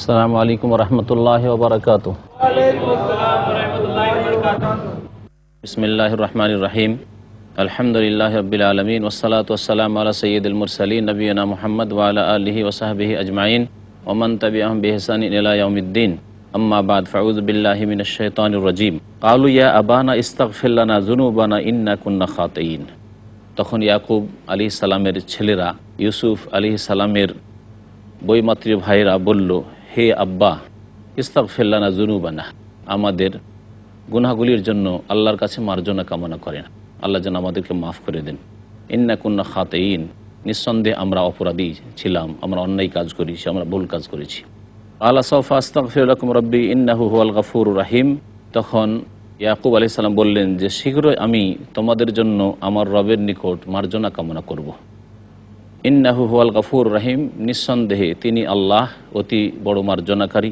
আসসালামু আলাইকুম রহমতুল্লাহি ওয়া বারাকাতুহু। বিসমিল্লাহির রহমানির রহিম। আলহামদুলিল্লাহি রাব্বিল আলামিন ওয়াসসালাতু ওয়াসসালামু আলা সাইয়্যিদিল মুরসালিন নবিয়িনা মুহাম্মদ ওয়া আলা আলিহি ওয়া সাহবিহি আজমাইন ওয়া মান তাবি'আহুম বিইহসানিন ইলা ইয়াউমিদ্দিন। আম্মা বাদ, ফাউযু বিল্লাহি মিনাশ শাইতানির রাজীম। ক্বালু ইয়া আবানা ইস্তাগফির লানা যুনুবানা ইন্না কুন্না খাতিঈন। তখন ইয়াকুব আলাইহিস সালামের ছেলেরা ইউসুফ আলাইহিস সালামের বৈমাত্রীয় ভাইরা বলল, হে আব্বা, ইস্তাগফির লানা যুনুবানা, আমাদের গুনাহগুলির জন্য আল্লাহর কাছে মার্জনা কামনা করেন, আল্লাহ যেন আমাদেরকে মাফ করে দেন। ইন্না কুন্না খাতিঈন, নিঃসন্দেহে আমরা অপরাধী ছিলাম, আমরা অন্যায় কাজ করেছি, আমরা ভুল কাজ করেছি। আলা সাওফা আস্তাগফিরু লাকুম রাব্বি ইন্নাহু হুয়াল গাফুরুর রহিম। তখন ইয়াকুব আলাইহিস সালাম বললেন যে শীঘ্রই আমি তোমাদের জন্য আমার রবের নিকট মার্জনা কামনা করব। ইন্নাহু হুয়াল গাফুর রহিম, নিঃসন্দেহে তিনি আল্লাহ অতি বড় মার্জনাকারী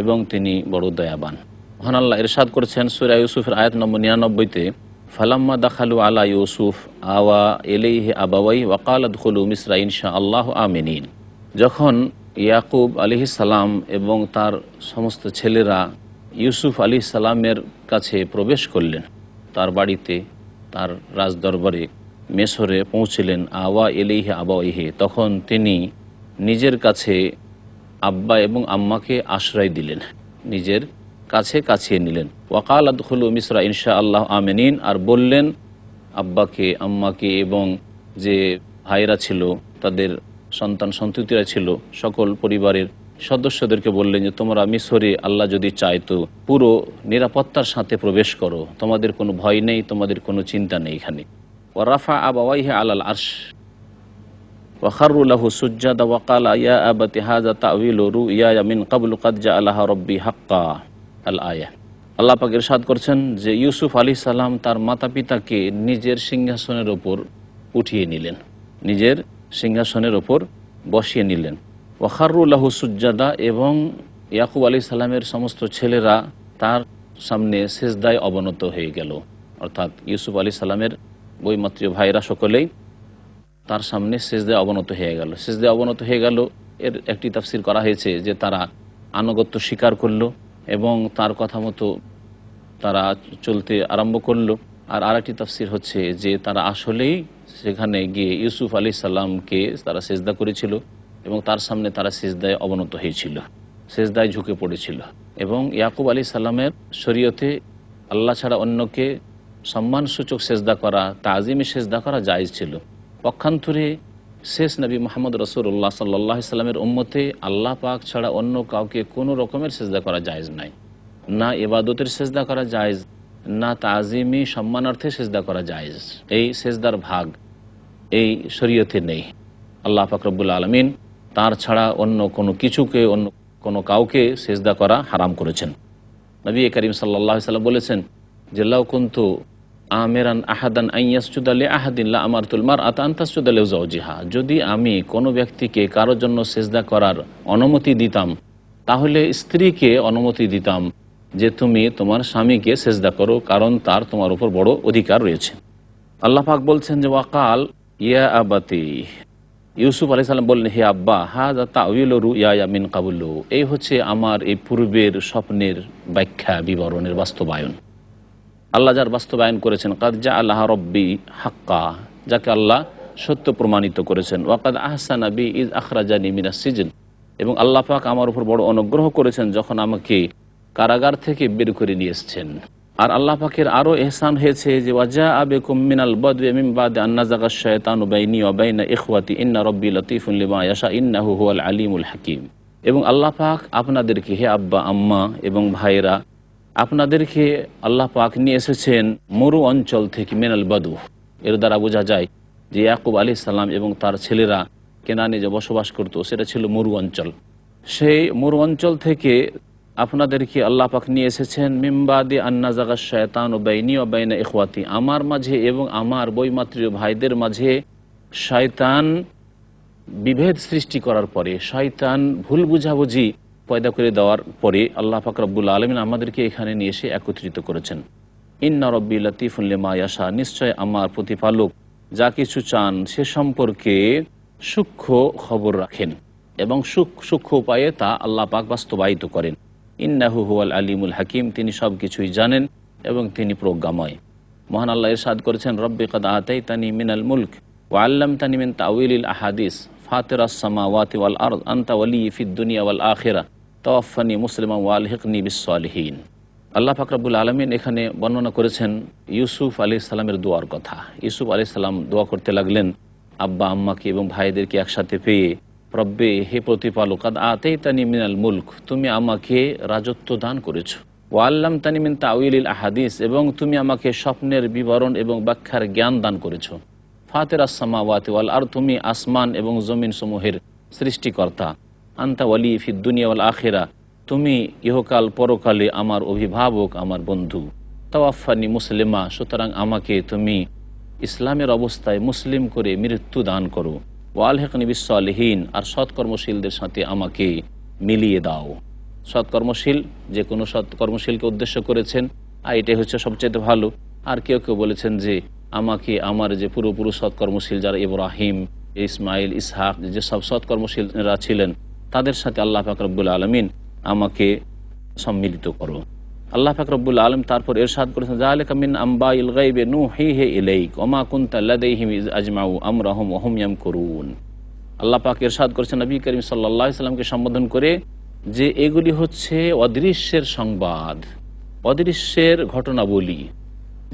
এবং তিনি বড় দয়াবান। মহান আল্লাহ ইরশাদ করেছেন সূরা ইউসুফের আয়াত নম্বর 99-তে, ফালাম্মা দাখালু আলা ইউসুফ আওয়া ইলাইহি আবাওয়াই ওয়া ক্বালা দুখুলু মিসরা ইনশাআল্লাহু আমিনিন। যখন ইয়াকুব আলাইহিস সালাম এবং তার সমস্ত ছেলেরা ইউসুফ আলাইহিস সালামের কাছে প্রবেশ করলেন, তার বাড়িতে, তার রাজদরবারে মেসরে পৌঁছলেন, আওয়া ইলাইহি আবাওয়াইহি, তখন তিনি নিজের কাছে আব্বা এবং আম্মাকে আশ্রয় দিলেন, নিজের কাছে কাছিয়ে নিলেন। ওয়াকাল আদখুলু মিসরা ইনশাআল্লাহ আমিনিন, আর বললেন আব্বাকে, আম্মাকে এবং যে ভাইরা ছিল, তাদের সন্তান সন্ততিরা ছিল, সকল পরিবারের সদস্যদেরকে বললেন যে তোমরা মিসরে আল্লাহ যদি চায় তো পুরো নিরাপত্তার সাথে প্রবেশ করো, তোমাদের কোনো ভয় নেই, তোমাদের কোনো চিন্তা নেই এখানে। ওয়া রাফা আবাওয়াইহি আলাল আরশ ওয়া খাররু লাহু সুজদাা ওয়া ক্বালা ইয়া আবাতি হাযা তা'ওয়িলু রু'ইয়া মিন ক্বাবলু ক্বাদ জা'আলাহা রাব্বি হাক্কা। আল আয়া। আল্লাহ পাক ইরশাদ করছেন যে ইউসুফ আলাইহিস সালাম তার মাতা পিতাকে নিজের সিংহাসনের ওপর উঠিয়ে নিলেন, নিজের সিংহাসনের ওপর বসিয়ে নিলেন। ওয়া খাররু লাহু সুজদাা, এবং ইয়াকুব আলাইহিস সালামের সমস্ত ছেলেরা তার সামনে সিজদায় অবনত হয়ে গেল, অর্থাৎ ইউসুফ আলাইহিস সালামের বৈমাত্রীয় ভাইরা সকলেই তার সামনে সিজদায় অবনত হয়ে গেল। সিজদায় অবনত হয়ে গেল এর একটি তাফসীর করা হয়েছে যে তারা আনুগত্য স্বীকার করলো এবং তার কথা মতো তারা চলতে আরম্ভ করলো। আর আরেকটি তাফসীর হচ্ছে যে তারা আসলেই সেখানে গিয়ে ইউসুফ আলাইহিস সালামকে তারা সিজদা করেছিল এবং তার সামনে তারা সিজদায় অবনত হয়েছিল, সিজদায় ঝুঁকে পড়েছিল। এবং ইয়াকুব আলাইহিস সালামের শরীয়তে আল্লাহ ছাড়া অন্যকে সম্মানসূচক সেজদা করা, তাজিমে সেজদা করা জায়েজ ছিল। পক্ষান্তরে শেষ নবী মুহাম্মদ রাসূলুল্লাহ সাল্লাল্লাহু আলাইহি সাল্লামের উম্মতে আল্লাহ পাক ছাড়া অন্য কাউকে কোনো রকমের সেজদা করা জায়েজ নাই, না ইবাদতের সেজদা করা জায়েজ, না তাজিমি সম্মানার্থে সেজদা করা জায়েজ। এই সেজদার ভাগ এই শরীয়তে নেই। আল্লাহ পাক রব্বুল আলামিন তার ছাড়া অন্য কোনো কিছুকে, অন্য কোনো কাউকে সেজদা করা হারাম করেছেন। নবী করিম সাল্লাল্লাহু আলাইহি সাল্লাম বলেছেন যে লাউ কুনতু আমিরান আহাদান আন ইয়াসজুদা লি আহাদিন লা আমারতুল মারআতা আন তাসজুদা লিজাওজিহা, যদি আমি কোনো ব্যক্তিকে কারোর জন্য সেজদা করার অনুমতি দিতাম তাহলে স্ত্রীকে অনুমতি দিতাম যে তুমি তোমার স্বামীকে সেজদা করো, কারণ তার তোমার উপর বড় অধিকার রয়েছে। আল্লাহ পাক বলছেন যে ওয়াকাল ইয়া আবাতি, ইউসুফ আলাইহিস সালাম বললেন হে আব্বা, হাযা তা'ওয়িলু রু'ইয়া মিন ক্বাবলু, এই হচ্ছে আমার এই পূর্বের স্বপ্নের ব্যাখ্যা, বিবরণের বাস্তবায়ন। আল্লাহ যার বাস্তবায়ন করেছেন, কাদ জাআলাহা রাব্বি হাক্কা, যাকে আল্লাহ সত্য প্রমাণিত করেছেন। ওয়াকাদ আহসানা বি ইজ আখরাজানি মিনাস সিজন, এবং আল্লাহ পাক আমার উপর বড় অনুগ্রহ করেছেন যখন আমাকে কারাগার থেকে বের করে নিয়ে এসেছেন। আর আল্লাহ পাকের আরও এহসান হয়েছে যে ওয়াজাআ বিকুম মিনাল বাদওয়ি মিন বাদি আন নাযাগা আশ-শায়তানু বাইনি ওয়া বাইনা ইখওয়াতি ইন্না রাব্বি লাতীফুন লিমা ইয়াশা ইন্নাহু হুয়াল আলিমুল হাকীম। এবং আল্লাহ পাক আপনাদেরকে, হে আব্বা আম্মা এবং ভাইরা, আপনাদেরকে আল্লাহ পাক নিয়ে এসেছেন মরু অঞ্চল থেকে, মিনাল বাদু। এর দ্বারা বোঝা যায় যে ইয়াকুব আলাইহিস সালাম এবং তার ছেলেরা কেনানে যে বসবাস করত সেটা ছিল মরু অঞ্চল। সেই মরু অঞ্চল থেকে আপনাদেরকে আল্লাহ পাক নিয়ে এসেছেন মিন বাদি আন নাযাগা আশ-শায়তানু বাইনি ওয়া বাইনা ইখওয়াতি, আমার মাঝে এবং আমার বৈমাত্রীয় ভাইদের মাঝে শয়তান বিভেদ সৃষ্টি করার পরে, শয়তান ভুল বুঝাবুঝি পয়দা করে দেওয়ার পরে আল্লাহ পাক রব্বুল আলামিন আমাদেরকে এখানে নিয়ে এসে একত্রিত করেছেন। ইন্না রব্বি লাতীফুন লিমা ইয়াশা, নিশ্চয় আমার প্রতিপালক যা কিছু চান সে সম্পর্কে সূক্ষ্ম খবর রাখেন। এবং সূক্ষ্ম উপায়ে তা আল্লাহ পাক বাস্তবায়িত করেন। ইন্নাহু হুয়াল আলিমুল হাকিম, তিনি সব কিছুই জানেন এবং তিনি প্রজ্ঞাময়। মহান আল্লাহ ইরশাদ করেছেন, রব্বি কদ আতাইতানি মিনাল মুলক ওয়া আল্লামতানি মিন তাউইলিল আহাদিস ফাতিরাস সামাওয়াতি ওয়াল আরদ আনতা ওয়ালি ফিদ দুনিয়া ওয়াল আখিরাহ তাওয়াফফানি মুসলিমান ওয়া আলহিকনি বিস সালিহিন। আল্লাহ পাক রব্বুল আলামিন এখানে বর্ণনা করেছেন ইউসুফ আলাইহিস সালামের দোয়ার কথা। ইউসুফ আলাইহিস সালাম দোয়া করতে লাগলেন আব্বা আম্মাকে এবং ভাইদেরকে একসাথে পেয়ে, রব্বে, হে প্রতিপালক, কদ আতাইতানি মিনাল মুলক, তুমি আমাকে রাজত্ব দান করেছো, ওয়া আল্লামতানি মিন তাউইলিল আহাদিস, এবং তুমি আমাকে স্বপ্নের বিবরণ এবং ব্যাখ্যার জ্ঞান দান করেছো, ফাতিরাস সামাওয়াতি ওয়াল আরদ, তুমি আসমান এবং জমিন সমূহের সৃষ্টিকর্তা, আনতা ওয়ালি ফিদ দুনিয়া ওয়াল আখিরাহ, তুমি ইহকাল পরকালে আমার অভিভাবক, আমার বন্ধু, তাওয়াফফানি মুসলিমা, সুতরাং আমাকে তুমি ইসলামের অবস্থায় মুসলিম করে মৃত্যু দান করো, ওয়া আলহিকনি বিস সালিহিন, আর সৎকর্মশীলদের সাথে আমাকে মিলিয়ে দাও। সৎকর্মশীল, যে কোনো সৎকর্মশীলকে উদ্দেশ্য করেছেন, আর এটাই হচ্ছে সবচেয়ে ভালো। আর কেউ কেউ বলেছেন যে আমাকে আমার যে পুরোপুরো সৎকর্মশীল যারা ইব্রাহিম, ইসমাইল, ইসহাক, যে সব সৎকর্মশীলরা ছিলেন তাদের সাথে আল্লাহ পাক রব্বুল আলামিন আমাকে সম্মিলিত করো। আল্লাহ পাক রব্বুল আলামিন তারপর ইরশাদ করেছেন, যালিকা মিন আম্বাইল গায়বি নূহিহি ইলাইক ওয়া মা কুনতা লাদাইহিম ইয আজমাউ আমরাহুম ওয়া হুম ইয়ামকুরুন। আল্লাহ পাক ইরশাদ করেছেন নবী করিম সাল্লাল্লাহু আলাইহি সাল্লামকে সম্বোধন করে যে এগুলি হচ্ছে অদৃশ্যের সংবাদ, অদৃশ্যের ঘটনাবলী,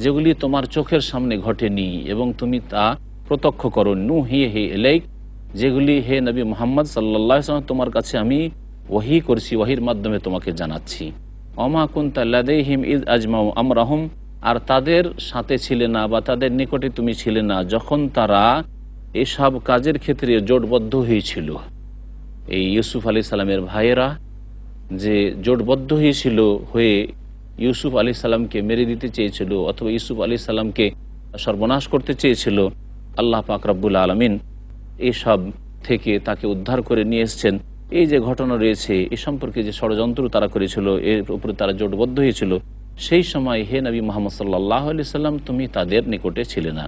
যেগুলি তোমার চোখের সামনে ঘটেনি এবং তুমি তা প্রত্যক্ষ করো। নূহিহি ইলাইক, যেগুলি হে নবী মুহাম্মদ সাল্লাল্লাহু আলাইহি সাল্লাম তোমার কাছে আমি ওহী করছি, ওহীর মাধ্যমে তোমাকে জানাচ্ছি। ওমা কুনতা লাদাইহিম ইয আজমাউ আমরাহুম, আর তাদের সাথে ছিলে না বা তাদের নিকটে তুমি ছিলে না যখন তারা এসব কাজের ক্ষেত্রে জোটবদ্ধ হয়েছিল। এই ইউসুফ আলাইহিস সালামের ভাইয়েরা যে জোটবদ্ধ হয়েছিল, হয়ে ইউসুফ আলাইহিস সালামকে মেরে দিতে চেয়েছিল অথবা ইউসুফ আলাইহিস সালামকে সর্বনাশ করতে চেয়েছিল, আল্লাহ পাক রব্বুল আলামিন এসব থেকে তাকে উদ্ধার করে নিয়ে এসছেন। এই যে ঘটনা রয়েছে এ সম্পর্কে যে ষড়যন্ত্র তারা করেছিল, এর উপরে তারা জোটবদ্ধ হয়েছিল, সেই সময় হে নবী মুহাম্মদ সাল্লাল্লাহু আলাইহি সাল্লাম তুমি তাদের নিকটে ছিলে না।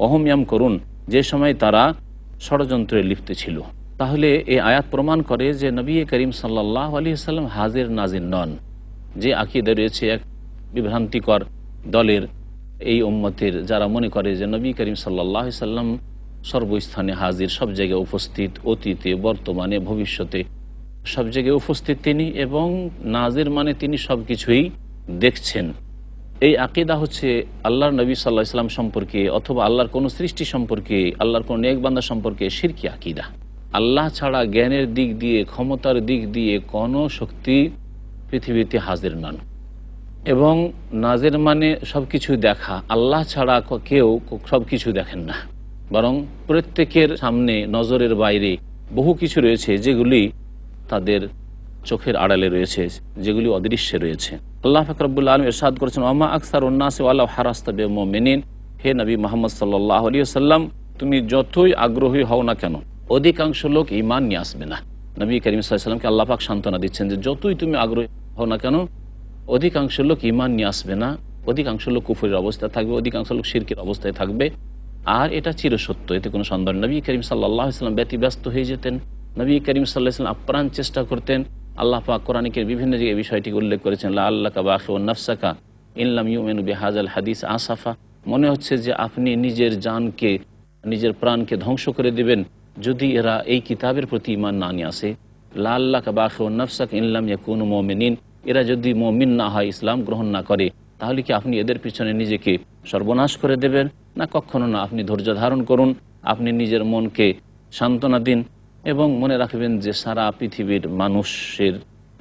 ওহুম ইয়ামকুরুন, যে সময় তারা ষড়যন্ত্রে লিপ্ত ছিল। তাহলে এই আয়াত প্রমাণ করে যে নবী করিম সাল্লাল্লাহু আলাইহি সাল্লাম হাজির নাজির নন। যে আকীদা রয়েছে এক বিভ্রান্তিকর দলের, এই উম্মতের, যারা মনে করে যে নবী করিম সাল্লাল্লাহু আলাইহি সাল্লাম সর্বস্থানে হাজির, সব জায়গায় উপস্থিত, অতীতে, বর্তমানে, ভবিষ্যতে সব জায়গায় উপস্থিত তিনি, এবং নাজির মানে তিনি সব কিছুই দেখছেন। এই আকীদা হচ্ছে আল্লাহর নবী সাল্লাল্লাহু আলাইহি সাল্লাম সম্পর্কে অথবা আল্লাহর কোনো সৃষ্টি সম্পর্কে, আল্লাহর কোনো নেক বান্দা সম্পর্কে শিরকি আকীদা। আল্লাহ ছাড়া জ্ঞানের দিক দিয়ে, ক্ষমতার দিক দিয়ে কোনো শক্তি পৃথিবীতে হাজির নন। এবং নাজির মানে সব কিছু দেখা, আল্লাহ ছাড়া কেউ সব কিছু দেখেন না, বরং প্রত্যেকের সামনে নজরের বাইরে বহু কিছু রয়েছে যেগুলি তাদের চোখের আড়ালে রয়েছে, যেগুলি অদৃশ্যে রয়েছে। আল্লাহ পাক রব্বুল আলামিন ইরশাদ করেছেন, ওয়া মা আকসারুন নাসি ওয়ালাউ হারাসতা বিমুমিনিন, হে নবী মুহাম্মদ সাল্লাল্লাহু আলাইহি ওয়াসাল্লাম, তুমি যতই আগ্রহী হও না কেন অধিকাংশ লোক ঈমান নিয়ে আসবে না। নবী করিম সাল্লাল্লাহু আলাইহি ওয়াসাল্লামকে আল্লাহ পাক সান্ত্বনা দিচ্ছেন যে যতই তুমি আগ্রহী হও না কেন অধিকাংশ লোক ঈমান নিয়ে আসবে না, অধিকাংশ লোক কুফরের অবস্থায় থাকবে, অধিকাংশ লোক শিরকের অবস্থায় থাকবে। আর এটা চিরসত্য, এতে কোনো সন্দেহ নেই। নবী করিম সাল্লাল্লাহু আলাইহি ওয়াসাল্লাম ব্যতিব্যস্ত হয়ে যেতেন, নবী করিম সাল্লাল্লাহু আলাইহি ওয়াসাল্লাম আপ্রাণ চেষ্টা করতেন। আল্লাহ পাক কোরআনের বিভিন্ন জায়গায় বিষয়টিকে উল্লেখ করেছেন, লাআল্লাকা বাখিউন নাফসাকা ইন লাম ইউমিনু বিহাযাল হাদিস আসাফা, মনে হচ্ছে যে আপনি নিজের জানকে, নিজের প্রাণকে ধ্বংস করে দিবেন যদি এরা এই কিতাবের প্রতি ঈমান না নিয়ে আসে। লাআল্লাকা বাখিউন নাফসাকা ইন লাম ইয়াকুনু মুমিনিন, এরা যদি মুমিন না হয়, ইসলাম গ্রহণ না করে, তাহলে কি আপনি এদের পিছনে নিজেকে সর্বনাশ করে দেবেন? না, কখনো না। আপনি ধৈর্য ধারণ করুন, আপনি নিজের মনকে সান্ত্বনা দিন এবং মনে রাখবেন যে সারা পৃথিবীর মানুষের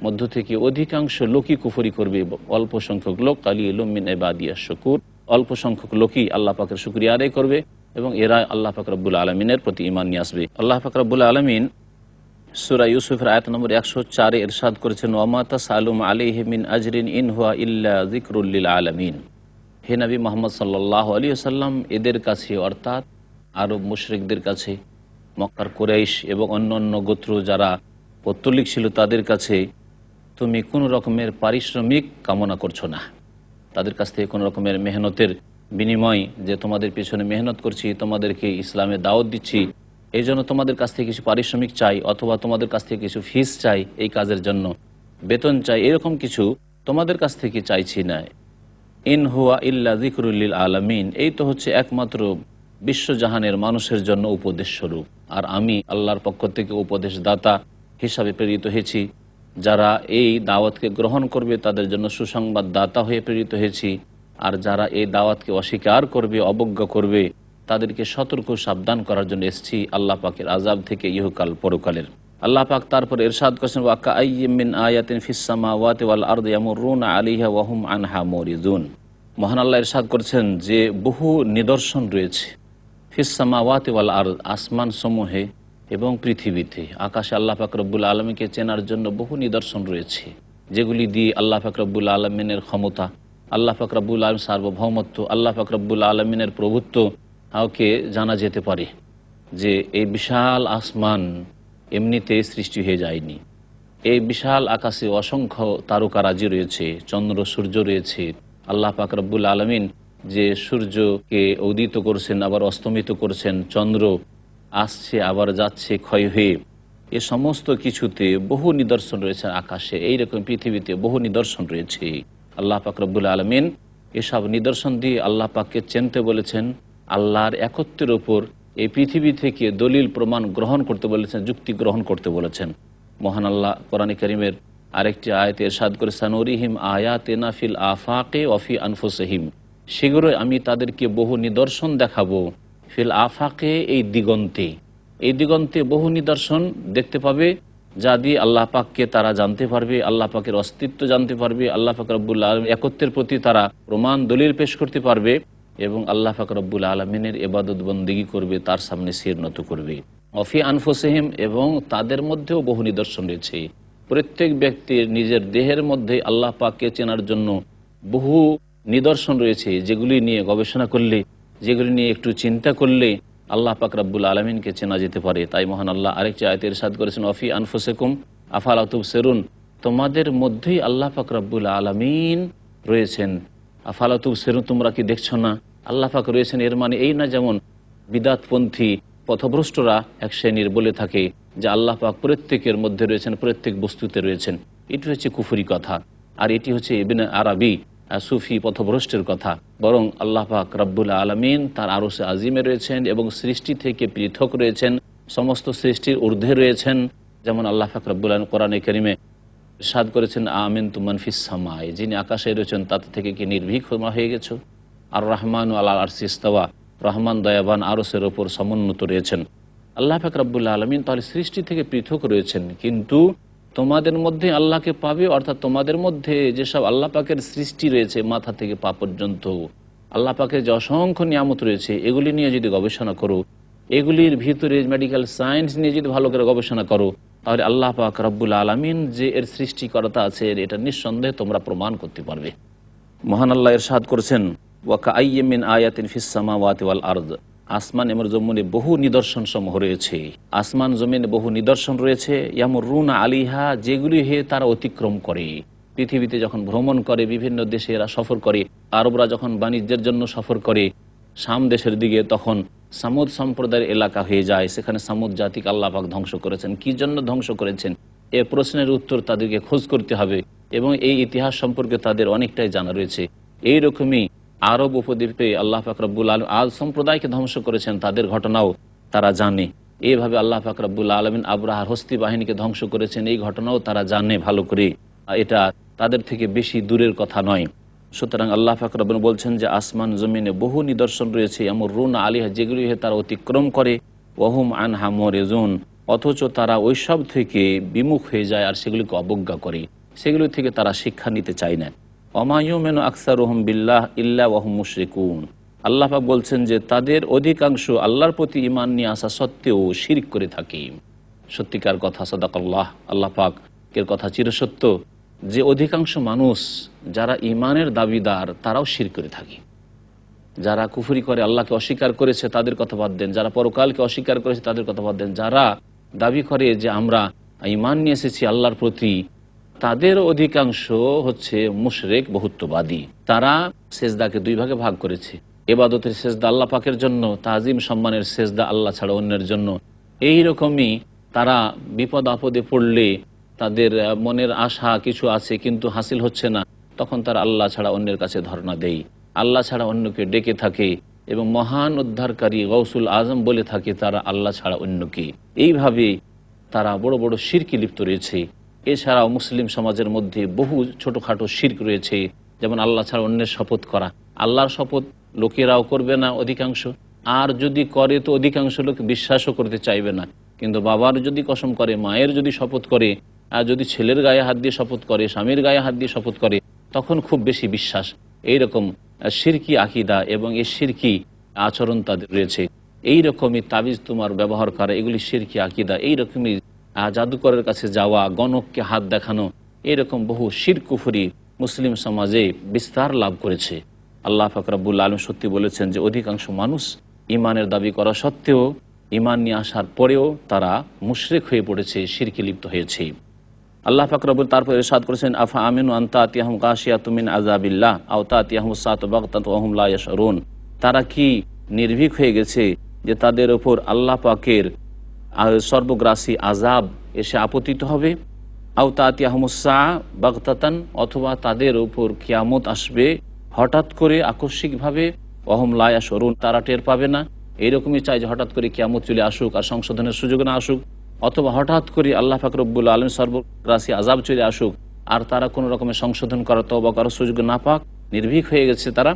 মধ্য থেকে অধিকাংশ লোকই কুফরি করবে, অল্প সংখ্যক লোক, কালিলুম মিন ইবাদিয়াশ শুকুর, অল্প সংখ্যক লোকই আল্লাহ পাকের শুকরিয়া আদায় করবে এবং এরা আল্লাহ পাক রব্বুল আলামিনের প্রতি ঈমান নিয়ে আসবে। আল্লাহ পাক রব্বুল আলামিন সূরা ইউসুফের আয়াত নম্বর 104 ইরশাদ করেছেন, ওয়া মা তাসালুম আলাইহি মিন আজরিন ইন হুয়া ইল্লা যিকরুল লিল আলামিন। হে নবী মুহাম্মদ সাল্লাল্লাহু আলাইহি ওয়াসাল্লাম, এদের কাছে অর্থাৎ আরব মুশরিকদের কাছে, মক্কার কুরাইশ এবং অন্যান্য গোত্র যারা পৌত্তলিক ছিল তাদের কাছে তুমি কোনো রকমের পারিশ্রমিক কামনা করছো না। তাদের কাছ থেকে কোনো রকমের মেহনতের বিনিময়, যে তোমাদের পিছনে মেহনত করছি, তোমাদেরকে ইসলামে দাওয়াত দিচ্ছি, এই জন্য তোমাদের কাছ থেকে কিছু পারিশ্রমিক চাই, অথবা তোমাদের কাছ থেকে কিছু ফিস চাই, এই কাজের জন্য বেতন চাই, এরকম কিছু তোমাদের কাছ থেকে চাইছি না। ইন হুয়া ইল্লা যিকরুল লিল আলামিন, এই তো হচ্ছে একমাত্র বিশ্বজাহানের মানুষের জন্য উপদেশ স্বরূপ। আর আমি আল্লাহর পক্ষ থেকে উপদেশদাতা হিসাবে প্রেরিত হয়েছি। যারা এই দাওয়াতকে গ্রহণ করবে তাদের জন্য সুসংবাদ দাতা হয়ে প্রেরিত হয়েছি। আর যারা এই দাওয়াতকে অস্বীকার করবে, অবজ্ঞা করবে, তাদেরকে সতর্ক সাবধান করার জন্য এসেছি আল্লাহ পাকের আযাব থেকে, ইহকাল পরকালের। আল্লাহ পাক তারপর ইরশাদ করেছেন, ওয়া কাআইয়্যিম মিন আয়াতিন ফিস সামাওয়াতি ওয়াল আরদি ইয়ামুরুনা আলাইহা ওয়া হুম আনহা মুরিদুন। মহান আল্লাহ ইরশাদ করেছেন যে বহু নিদর্শন রয়েছে ফিস সামাওয়াতি ওয়াল আরদ, আসমান সমূহে এবং পৃথিবীতে, আকাশে আল্লাহ পাক রব্বুল আলমীকে চেনার জন্য বহু নিদর্শন রয়েছে, যেগুলি দিয়ে আল্লাহ পাক রব্বুল আলমিনের ক্ষমতা, আল্লাহ পাক রব্বুল আলম সার্বভৌমত্ব, আল্লাহ পাক রব্বুল আলমিনের প্রভুত্ব কাউকে জানা যেতে পারে। যে এই বিশাল আসমান এমনিতে সৃষ্টি হয়ে যায়নি, এই বিশাল আকাশে অসংখ্য তারকারাজি রয়েছে, চন্দ্র সূর্য রয়েছে। আল্লাহ পাক রব্বুল আলমিন যে সূর্যকে উদিত করছেন, আবার অস্তমিত করছেন, চন্দ্র আসছে আবার যাচ্ছে ক্ষয় হয়ে, এ সমস্ত কিছুতে বহু নিদর্শন রয়েছে আকাশে, এইরকম পৃথিবীতে বহু নিদর্শন রয়েছে। আল্লাহ পাক রব্বুল আলমিন এসব নিদর্শন দিয়ে আল্লাহ পাককে চিনতে বলেছেন, আল্লাহর একত্বের ওপর এই পৃথিবী থেকে দলিল প্রমাণ গ্রহণ করতে বলেছেন, যুক্তি গ্রহণ করতে বলেছেন। মহান আল্লাহ কোরআনে কারীমের আরেকটি আয়াতে ইরশাদ করে, সানুরিহিম আয়াতিনা ফিল আফাকে ওয়া ফি আনফুসিহিম, শীঘ্রই আমি তাদেরকে বহু নিদর্শন দেখাবো। ফিল আফাকে, এই দিগন্তে, এই দিগন্তে বহু নিদর্শন দেখতে পাবে, যা দিয়ে আল্লাহ পাককে তারা জানতে পারবে, আল্লাহ পাকের অস্তিত্ব জানতে পারবে, আল্লাহ পাক রব্বুল আলম একত্বের প্রতি তারা প্রমাণ দলিল পেশ করতে পারবে, এবং আল্লাহ পাক রব্বুল আলমিনের ইবাদত বন্দেগী করবে, তার সামনে শির নত করবে। অফি আনফুসিহিম, এবং তাদের মধ্যেও বহু নিদর্শন রয়েছে। প্রত্যেক ব্যক্তির নিজের দেহের মধ্যে আল্লাহ পাককে চেনার জন্য বহু নিদর্শন রয়েছে, যেগুলি নিয়ে গবেষণা করলে, যেগুলি নিয়ে একটু চিন্তা করলে আল্লাহ পাক রব্বুল আলমিনকে চেনা যেতে পারে। তাই মহান আল্লাহ আরেকটি আয়াতে ইরশাদ করেছেন, অফি আনফুসিকুম আফালা তুবসিরুন, তোমাদের মধ্যেই আল্লাহ পাক রব্বুল আলমিন রয়েছেন। আফালা তুবসিরুন, তোমরা কি দেখছো না আল্লাহ পাক রয়েছেন? এর মানে এই না যেমন বিদাতপন্থী পথভ্রষ্টরা এক শ্রেণীর বলে থাকে যে আল্লাহ পাক প্রত্যেকের মধ্যে রয়েছেন, প্রত্যেক বস্তুতে রয়েছেন। এটি হচ্ছে কুফরি কথা, আর এটি হচ্ছে ইবনে আরবি সুফি পথভ্রষ্টের কথা। বরং আল্লাহ পাক রব্বুল আলমিন তার আরশে আজিমে রয়েছেন এবং সৃষ্টি থেকে পৃথক রয়েছেন, সমস্ত সৃষ্টির ঊর্ধ্বে রয়েছেন। যেমন আল্লাহ পাক রব্বুল আলমিন কোরআনে কারীমে ইরশাদ করেছেন, আমিনতু মান ফিস সামায়, যিনি আকাশে রয়েছেন তাতে থেকে কি নির্ভীক হয়ে গেছো? আর রহমান আলাল আরশি ইস্তাওয়া, রহমান দয়াবান আরশের ওপর সমুন্নত রয়েছেন। আল্লাহ পাক রব্বুল আলমিন তাহলে সৃষ্টি থেকে পৃথক রয়েছেন, কিন্তু তোমাদের মধ্যে আল্লাহকে পাবে, অর্থাৎ তোমাদের মধ্যে যেসব আল্লাহ পাকের সৃষ্টি রয়েছে মাথা থেকে পা পর্যন্ত, আল্লাহ পাকের যে অসংখ্য নিয়ামত রয়েছে, এগুলি নিয়ে যদি গবেষণা করো, এগুলির ভিতরে মেডিকেল সায়েন্স নিয়ে যদি ভালো করে গবেষণা করো, তাহলে আল্লাহ পাক রব্বুল আলমিন যে এর সৃষ্টিকর্তা আছে এটা নিঃসন্দেহে তোমরা প্রমাণ করতে পারবে। মহান আল্লাহ ইরশাদ করেছেন, ওয়া কাআইয়্যিম মিন আয়াতিন ফিস সামাওয়াতি ওয়াল আরদ, আসমান এবং জমিনে বহু নিদর্শন সমূহ রয়েছে, আসমান জমিনে বহু নিদর্শন রয়েছে। ইয়ামুরুনা আলিহা, যেগুলি হয়ে তারা অতিক্রম করে। পৃথিবীতে যখন ভ্রমণ করে, বিভিন্ন দেশে এরা সফর করে, আরবরা যখন বাণিজ্যের জন্য সফর করে শাম দেশের দিকে, তখন সামুদ সম্প্রদায়ের এলাকা হয়ে যায়। সেখানে সামুদ জাতিকে আল্লাহ পাক ধ্বংস করেছেন। কি জন্য ধ্বংস করেছেন এ প্রশ্নের উত্তর তাদেরকে খোঁজ করতে হবে, এবং এই ইতিহাস সম্পর্কে তাদের অনেকটাই জানা রয়েছে। এইরকমই আরব উপদ্বীপে আল্লাহ পাক রব্বুল আলমিন আদ সম্প্রদায়কে ধ্বংস করেছেন, তাদের ঘটনাও তারা জানে। এইভাবে আল্লাহ পাক রব্বুল আলমিন আবরাহার হস্তি বাহিনীকে ধ্বংস করেছেন, এই ঘটনাও তারা জানে ভালো করে। এটা তাদের থেকে বেশি দূরের কথা নয়। সুতরাং আল্লাহ পাক রব্বুল বলছেন যে আসমান জমিনে বহু নিদর্শন রয়েছে, ইয়ামুরুনা আলিহা, যেগুলি তারা অতিক্রম করে, ওয়াহুম আনহা মুরিজুন, অথচ তারা ওইসব থেকে বিমুখ হয়ে যায় আর সেগুলিকে অবজ্ঞা করে, সেগুলি থেকে তারা শিক্ষা নিতে চায় না। ওমা ইউমিনু আকসারুহুম বিল্লাহ ইল্লা ওয়া হুম মুশরিকুন, আল্লাহ পাক বলছেন যে তাদের অধিকাংশ আল্লাহর প্রতি ঈমান নিয়ে আসা সত্ত্বেও শিরক করে থাকে। সত্যিকার কথা, সাদাকাল্লাহ, আল্লাহ পাকের কথা চিরসত্য যে অধিকাংশ মানুষ যারা ঈমানের দাবিদার তারাও শিরক করে থাকে। যারা কুফরি করে, আল্লাহকে অস্বীকার করেছে, তাদের কথা বাদ দেন। যারা পরকালকে অস্বীকার করেছে তাদের কথা বাদ দেন। যারা দাবি করে যে আমরা ঈমান নিয়ে এসেছি আল্লাহর প্রতি, তাদের অধিকাংশ হচ্ছে মুশরিক, বহুত্ববাদী। তারা সেজদাকে দুই ভাগে ভাগ করেছে। ইবাদতের সেজদা আল্লাহ পাকের জন্য, তাজিম সম্মানের সেজদা আল্লাহ ছাড়া অন্যের জন্য, এই রকমই তারা বিপদ আপদে পড়লে তাদের মনের আশা কিছু আছে কিন্তু হাসিল হচ্ছে না, তখন তারা আল্লাহ ছাড়া অন্যের কাছে ধর্ণা দেয়, আল্লাহ ছাড়া অন্যকে ডেকে থাকে এবং মহান উদ্ধারকারী গৌসুল আজম বলে থাকে তারা আল্লাহ ছাড়া অন্যকে। এইভাবে তারা বড় বড় শিরকে লিপ্ত রয়েছে। এছাড়াও মুসলিম সমাজের মধ্যে বহু ছোটোখাটো শিরক রয়েছে, যেমন আল্লাহ ছাড়া অন্যের শপথ করা। আল্লাহর শপথ লোকেরাও করবে না অধিকাংশ, আর যদি করে তো অধিকাংশ লোক বিশ্বাসও করতে চাইবে না। কিন্তু বাবার যদি কসম করে, মায়ের যদি শপথ করে, আর যদি ছেলের গায়ে হাত দিয়ে শপথ করে, স্বামীর গায়ে হাত দিয়ে শপথ করে, তখন খুব বেশি বিশ্বাস। এইরকম শিরকি আকিদা এবং এই শিরকি আচরণ তাদের রয়েছে। এইরকমই তাবিজ তোমার ব্যবহার করা, এগুলি শিরকি আকিদা। এইরকমই জাদুকরের কাছে যাওয়া, গণককে হাত দেখানো, এরকম বহু শির কুফরি মুসলিম সমাজে বিস্তার লাভ করেছে। আল্লাহ পাক রব্বুল আলামিন সত্যি বলেছেন যে অধিকাংশ মানুষ ইমানের দাবি করা সত্ত্বেও, ইমান নিয়ে আসার পরেও তারা মুশরিক হয়ে পড়েছে, শিরকে লিপ্ত হয়েছে। আল্লাহ পাক রব্বুল তারপর ইরশাদ করেছেন, আফা আমিনু আন তাতিয়াহুম গাশিয়াতুম মিন আযাবিল্লাহ আও তাতিয়াহুমুস সাআতু বাগতাতান ওয়া হুম লা ইয়াশউরুন। তারা কি নির্ভীক হয়ে গেছে যে তাদের ওপর আল্লাহ পাকের সর্বগ্রাসী আযাব এসে আপতিত হবে? আও তাতিয়াহুমুস সাআ বাগতাতান, অথবা তাদের ওপর কিয়ামত আসবে হঠাৎ করে আকস্মিকভাবে, ওয়া হুম লা ইয়াশউরুন, তারা টের পাবে না। এইরকমই চাই যে হঠাৎ করে কিয়ামত চলে আসুক আর সংশোধনের সুযোগ না আসুক, অথবা হঠাৎ করে আল্লাহ পাক রব্বুল আলামিন সর্বগ্রাসী আযাব চলে আসুক আর তারা কোনো রকমের সংশোধন করার তওবা করার সুযোগ না পাক, নির্ভীক হয়ে গেছে তারা।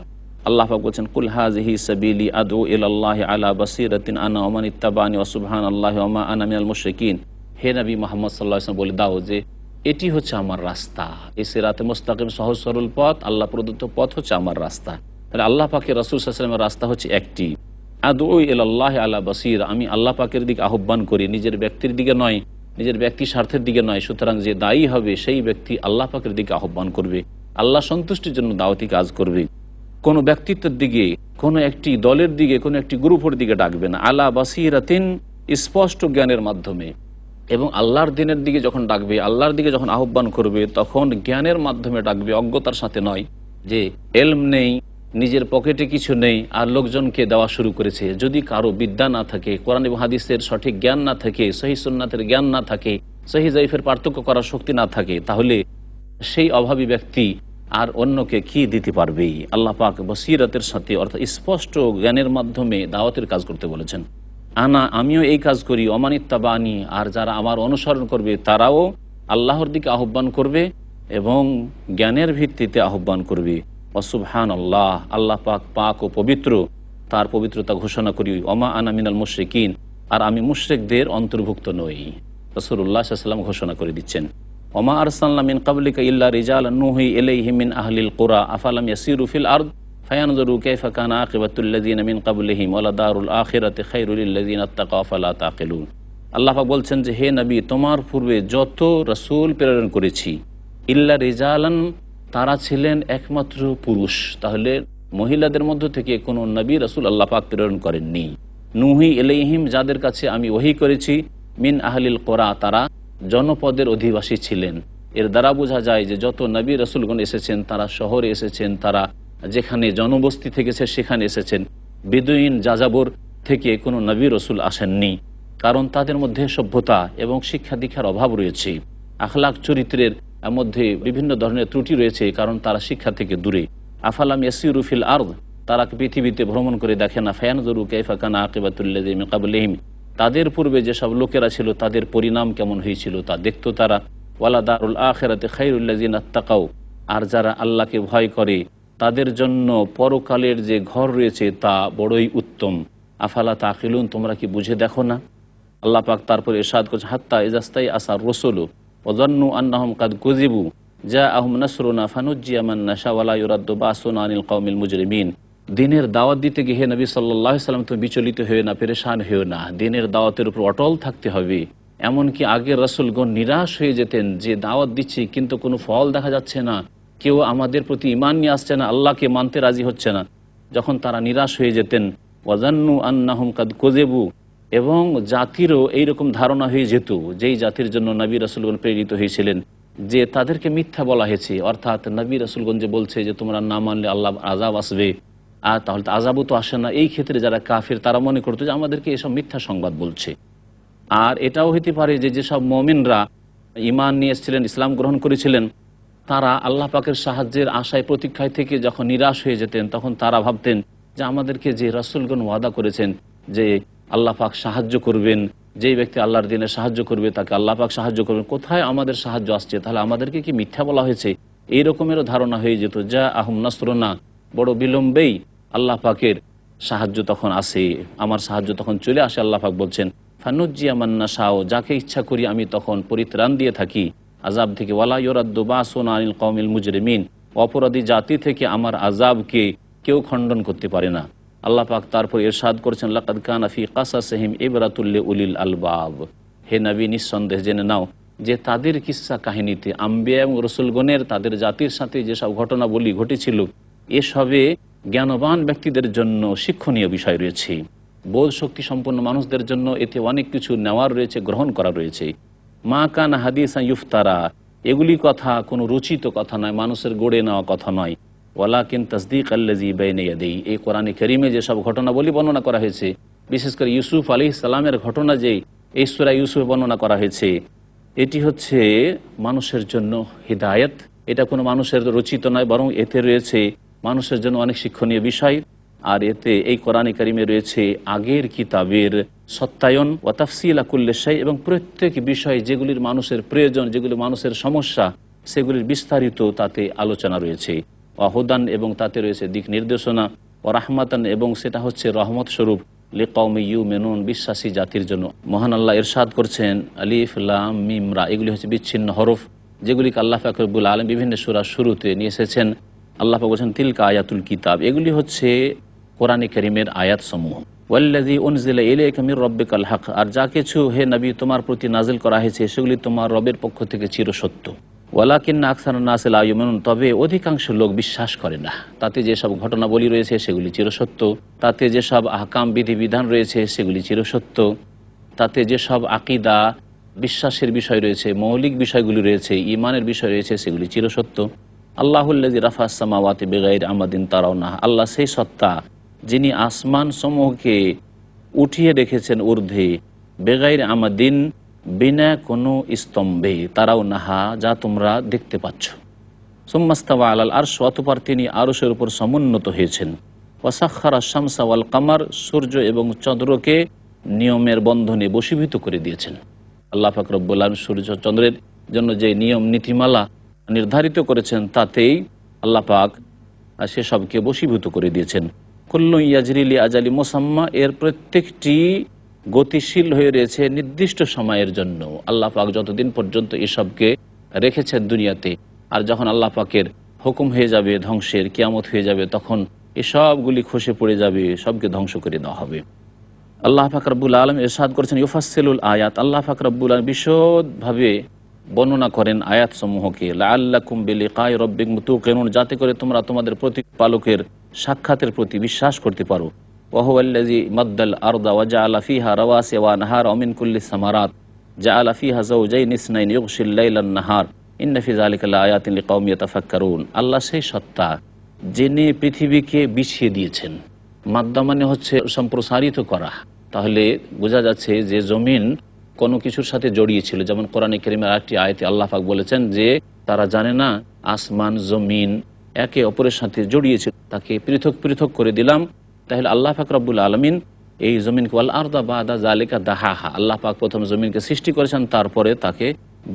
আল্লাহ পাক বলছেন, কুল হাযিহি সাবিলি আদউ ইলাল্লাহি আলা বাসীরাতিন আনা ওয়া মান ইত্তাবানি ওয়া সুবহানাল্লাহি ওয়া মা আনা মিনাল মুশরিকিন। হে নবী মুহাম্মদ সাল্লাল্লাহু আলাইহি ওয়াসাল্লাম বলে দাও যে এটি হচ্ছে আমার রাস্তা, এই সিরাতে মুস্তাকিম, সহজ সরল পথ, আল্লাহ প্রদত্ত পথ হচ্ছে আমার রাস্তা। তাহলে আল্লাহ পাকের রাসূল সাল্লাল্লাহু আলাইহি ওয়াসাল্লামের রাস্তা হচ্ছে একটি, আদউ ইলাল্লাহি আলা বাসীরা, আমি আল্লাহ পাকের দিকে আহ্বান করি, নিজের ব্যক্তির দিকে নয়, নিজের ব্যক্তি স্বার্থের দিকে নয়। সুতরাং যে দায়ী হবে সেই ব্যক্তি আল্লাহ পাকের দিকে আহ্বান করবে, আল্লাহ সন্তুষ্টির জন্য দাওয়াতি কাজ করবে। কোনো ব্যক্তিত্বের দিকে, কোনো একটি দলের দিকে, কোনো একটি গ্রুপের দিকে ডাকবে না। আলা বাসীরাতিন, স্পষ্ট জ্ঞানের মাধ্যমে। এবং আল্লাহর দিনের দিকে যখন ডাকবে, আল্লাহর দিকে যখন আহ্বান করবে, তখন জ্ঞানের মাধ্যমে ডাকবে, অজ্ঞতার সাথে নয়। যে এলম নেই, নিজের পকেটে কিছু নেই আর লোকজনকে দেওয়া শুরু করেছে। যদি কারো বিদ্যা না থাকে, কোরআন এবং হাদিসের সঠিক জ্ঞান না থাকে, সহিহ সুন্নাতের জ্ঞান না থাকে, সহিহ যায়িফের পার্থক্য করার শক্তি না থাকে, তাহলে সেই অভাবী ব্যক্তি আর অন্যকে কি দিতে পারবে? আল্লাহ পাক বসিরতের সাথে, অর্থাৎ স্পষ্ট জ্ঞানের মাধ্যমে দাওয়াতের কাজ করতে বলেছেন। আমিও এই কাজ করি, অমানিত্তাবানি, আর যারা আমার অনুসরণ করবে তারাও আল্লাহর দিকে আহ্বান করবে এবং জ্ঞানের ভিত্তিতে আহ্বান করবে। সুবহানাল্লাহ, আল্লাহ পাক পাক ও পবিত্র, তার পবিত্রতা ঘোষণা করি। ওমা আনা মিনাল মুশরিকিন, আর আমি মুশরিকদের অন্তর্ভুক্ত নই। রাসূলুল্লাহ সাল্লাল্লাহু আলাইহি ওয়াসাল্লাম ঘোষণা করে দিচ্ছেন, ওমা আরসালনা মিন ক্বাবলিকা ইল্লা রিজালান নুহি ইলাইহিম মিন আহলিল কুরা আফালাম ইয়াসিরু ফিল আরদ ফায়ানজুরু কাইফা কানা আকিবাতুল লাযিনা মিন ক্বাবলিহিম ওয়া লাদারুল আখিরাতি খায়রুল লিল্লাযিনা ইত্তাকাউ আফালা তাকিলুন। আল্লাহ পাক বলছেন যে হে নবী, তোমার পূর্বে যত রাসূল প্রেরণ করেছি, ইল্লা রিজালান, তারা ছিলেন একমাত্র পুরুষ। তাহলে মহিলাদের মধ্য থেকে কোনো নবী রাসূল আল্লাহ পাক প্রেরণ করেননি। নুহি ইলাইহিম, যাদের কাছে আমি ওহী করেছি, মিন আহলিল কুরা, তারা জনপদের অধিবাসী ছিলেন। এর দ্বারা বোঝা যায় যে যত নবী রাসূলগণ এসেছেন তারা শহরে এসেছেন, তারা যেখানে জনবস্তি থেকেছে সেখানে এসেছেন। বেদুইন যাযাবর থেকে কোনো নবী রাসূল আসেননি, কারণ তাদের মধ্যে সভ্যতা এবং শিক্ষা দীক্ষার অভাব রয়েছে, আখলাক চরিত্রের মধ্যে বিভিন্ন ধরনের ত্রুটি রয়েছে, কারণ তারা শিক্ষা থেকে দূরে। আফালাম ইয়াসিরু ফিল আরদ, তারা পৃথিবীতে ভ্রমণ করে দেখে না, ফায়ানজুরু কাইফা কানা আকিবাতুল লাযিনা মিন ক্বাবলিহিম, তাদের পূর্বে যেসব লোকেরা ছিল তাদের পরিণাম কেমন হয়েছিল তা দেখতো তারা। ওয়ালা দারুল আখিরাতি খায়রুল লাযিনা ইত্তাকাউ, আর যারা আল্লাহকে ভয় করে তাদের জন্য পরকালের যে ঘর রয়েছে তা বড়ই উত্তম। আফালা তাকিলুন, তোমরা কি বুঝে দেখো না? আল্লাহ পাক তারপর ইরশাদ করছে, হাত্তা ইজাস্তাই আসার রসুলু ওয়াযান্নু আন্নাহুম কাদ কুযিবু জাআহুম নাসরুনা ফানুজ্জিয়া মান নাশা ওয়া লা ইউরাদ্দু বাসুনা আনিল কওমিল মুজরিমিন। দিনের দাওয়াত দিতে গিয়ে হে নবী সাল্লাল্লাহু আলাইহি ওয়াসাল্লাম, তুমি বিচলিত হয়েও না, পেরেশান হয়েও না, দিনের দাওয়াতের উপর অটল থাকতে হবে। এমনকি আগের রাসূলগণ নিরাশ হয়ে যেতেন যে দাওয়াত দিচ্ছি কিন্তু কোনো ফল দেখা যাচ্ছে না, কেউ আমাদের প্রতি ঈমান নিয়ে আসছে না, আল্লাহকে মানতে রাজি হচ্ছে না। যখন তারা নিরাশ হয়ে যেতেন, ওয়াজান্নু আন্নাহুম কাদ কুযিবু, এবং জাতিরও এইরকম ধারণা হয়ে যেত, যেই জাতির জন্য নবী রাসূলগণ প্রেরিত হয়েছিলেন, যে তাদেরকে মিথ্যা বলা হয়েছে। অর্থাৎ নবী রাসূলগণ যে বলছে যে তোমরা না মানলে আল্লাহ আযাব আসবে, আর তাহলে তো আযাবও তো আসে না। এই ক্ষেত্রে যারা কাফির তারা মনে করতো যে আমাদেরকে এসব মিথ্যা সংবাদ বলছে। আর এটাও হইতে পারে যে যেসব মুমিনরা ঈমান নিয়ে এসেছিলেন, ইসলাম গ্রহণ করেছিলেন, তারা আল্লাহ পাকের সাহায্যের আশায় প্রতীক্ষায় থেকে যখন নিরাশ হয়ে যেতেন, তখন তারা ভাবতেন যে আমাদেরকে যে রাসূলগণ ওয়াদা করেছেন যে আল্লাহ পাক সাহায্য করবেন, যেই ব্যক্তি আল্লাহর দিনে সাহায্য করবে তাকে আল্লাহ পাক সাহায্য করবেন, কোথায় আমাদের সাহায্য আসছে, তাহলে আমাদেরকে কি মিথ্যা বলা হয়েছে? এই রকমেরও ধারণা হয়ে যেত। যা আহম নাসরুনা, বড় বিলম্বেই আল্লাহ পাকের সাহায্য তখন আসে, আমার সাহায্য তখন চলে আসে। আল্লাহ পাক বলছেন ফানুজ্জিয়া মান নাশাও, যাকে ইচ্ছা করি আমি তখন পরিত্রাণ দিয়ে থাকি আযাব থেকে। ওয়ালা ইউরাদ্দু বাসুনা আনিল কওমিল মুজরিমিন, অপরাধী জাতি থেকে আমার আযাবকে কেউ খণ্ডন করতে পারে না। আল্লাহ পাক তারপর ইরশাদ করেছেন লাকাদ কানা ফি কাসাসিহিম ইবরাতুল লিউলিল আলবাব, হে নবী নিঃসন্দেহে জেনে নাও যে তাদের কিস্সা কাহিনীতে আম্বিয়া এবং রসুলগণের তাদের জাতির সাথে যেসব ঘটনাবলী ঘটেছিল এসবে জ্ঞানবান ব্যক্তিদের জন্য শিক্ষণীয় বিষয় রয়েছে, বোধ শক্তি সম্পন্ন মানুষদের জন্য এতে অনেক কিছু নেওয়ার রয়েছে, গ্রহণ করা রয়েছে। মা কানা হাদিসা ইফতারা, এগুলি কথা কোনো রচিত কথা নয়, মানুষের গড়ে নেওয়া কথা নয়। ওয়ালাকিন তাসদিক আল্লাযী বাইনা ইয়াদাইহি, এই কোরআনে কারীমে যেসব ঘটনাবলী বর্ণনা করা হয়েছে, বিশেষ করে ইউসুফ আলাইহিস সালামের ঘটনা যে এই সূরা ইউসুফে বর্ণনা করা হয়েছে, এটি হচ্ছে মানুষের জন্য হিদায়াত। এটা কোনো মানুষের রচিত নয়, বরং এতে রয়েছে মানুষের জন্য অনেক শিক্ষণীয় বিষয়। আর এতে এই কোরআনে কারিমে রয়েছে আগের কিতাবের সত্যায়ন ও তাফসিলা কুল্লি শাই, এবং প্রত্যেক বিষয় যেগুলির মানুষের প্রয়োজন, যেগুলি মানুষের সমস্যা, সেগুলির বিস্তারিত তাতে আলোচনা রয়েছে। ওয়াহুদান, এবং তাতে রয়েছে দিক নির্দেশনা, ও রাহমাতান, এবং সেটা হচ্ছে রহমত স্বরূপ লিকাউমি ইউমিনুন, বিশ্বাসী জাতির জন্য। মহান আল্লাহ ইরশাদ করছেন আলিফ লাম মিম রা, এগুলি হচ্ছে বিচ্ছিন্ন হরফ যেগুলিকে আল্লাহ পাক রব্বুল আলামিন বিভিন্ন সূরার শুরুতে নিয়ে এসেছেন। আল্লাহ পাক বলছেন তিলকা আয়াতুল কিতাব, এগুলি হচ্ছে কোরআনে কারীমের আয়াতসমূহ। ওয়াল্লাযী উনজিলা ইলাইকা মির রাব্বিকাল হক, আর যা কিছু হে নবী তোমার প্রতি নাজিল করা হয়েছে সেগুলি তোমার রবের পক্ষ থেকে চিরসত্য। ওয়ালাকিন্না আকসারান নাসি লা ইউমিনুন, তবে অধিকাংশ লোক বিশ্বাস করে না। তাতে যেসব ঘটনাবলী রয়েছে সেগুলি চিরসত্য, তাতে যেসব আহকাম বিধিবিধান রয়েছে সেগুলি চিরসত্য, তাতে যেসব আকীদা বিশ্বাসের বিষয় রয়েছে, মৌলিক বিষয়গুলি রয়েছে, ঈমানের বিষয় রয়েছে, সেগুলি চিরসত্য। আল্লাহুল্লাযী রাফা'আস সামাওয়াতি বিগাইরি আমাদিন তারাউনাহা, আল্লাহ সেই সত্তা যিনি আসমান সমূহকে উঠিয়ে রেখেছেন ঊর্ধ্বে, বেগাইর আমাদিন, বিনা কোনো স্তম্ভে, তারাউনাহা, যা তোমরা দেখতে পাচ্ছ। সুম্মাস্তাওয়া আলাল আরশ, অতঃপর তিনি আরশের উপর সমুন্নত হয়েছেন। ওয়াসাখখারা শামসা ওয়াল কামার, সূর্য এবং চন্দ্রকে নিয়মের বন্ধনে বশীভূত করে দিয়েছেন। আল্লাহ পাক রব্বুল আলামিন সূর্য চন্দ্রের জন্য যে নিয়ম নীতিমালা নির্ধারিত করেছেন তাতেই আল্লাহ পাক সেসবকে বশীভূত করে দিয়েছেন। কুল্লু ইয়াজরি লি আজালি মুসাম্মা, এর প্রত্যেকটি গতিশীল হয়ে রয়েছে নির্দিষ্ট সময়ের জন্য। আল্লাহ পাক যতদিন পর্যন্ত এসবকে রেখেছেন দুনিয়াতে, আর যখন আল্লাহ পাকের হুকুম হয়ে যাবে ধ্বংসের, কিয়ামত হয়ে যাবে, তখন এসবগুলি খসে পড়ে যাবে, সবকে ধ্বংস করে দেওয়া হবে। আল্লাহ পাক রব্বুল আলামিন ইরশাদ করেছেন ইউফাসসিলুল আয়াত, আল্লাহ পাক রব্বুল আলামিন বিশদভাবে বর্ণনা করেন আয়াতসমূহকে। লাআল্লাকুম বিলিকাই রাব্বিকুম তুকিনুন, যাতে করে তোমরা তোমাদের প্রতিপালকের সাক্ষাতের প্রতি বিশ্বাস করতে পারো। ওয়া হুয়াল্লাযী মাদ্দাল আরদা ওয়া জাআলা ফিহা রাওয়াসিয়া ওয়া আনহারা ওয়া মিন কুল্লি সামারাত জাআলা ফিহা যাওজাইনি ইসনাইনি ইউগশিল লাইলান নাহার ইন্না ফি যালিকা লাআয়াতিন লিকাওমিন ইয়াতাফাক্কারুন। আল্লাহ সেই সত্তা যিনি পৃথিবীকে বিছিয়ে দিয়েছেন। মাদ্দা মানে হচ্ছে সম্প্রসারিত করা, তাহলে বোঝা যাচ্ছে যে জমিন কোনো কিছুর সাথে জড়িয়ে ছিল। যেমন কোরআনে কারীমের আরেকটি আয়াতে আল্লাহ পাক বলেছেন যে তারা জানে না আসমান জমিন একে অপরের সাথে জড়িয়েছিল, তাকে পৃথক পৃথক করে দিলাম। তাহলে আল্লাহ পাক রব্বুল আলামিন এই জমিনকে ওয়াল আরদা বাদা যালিকা দাহাহা, আল্লাহ পাক প্রথম জমিনকে সৃষ্টি করেছেন, তারপরে তাকে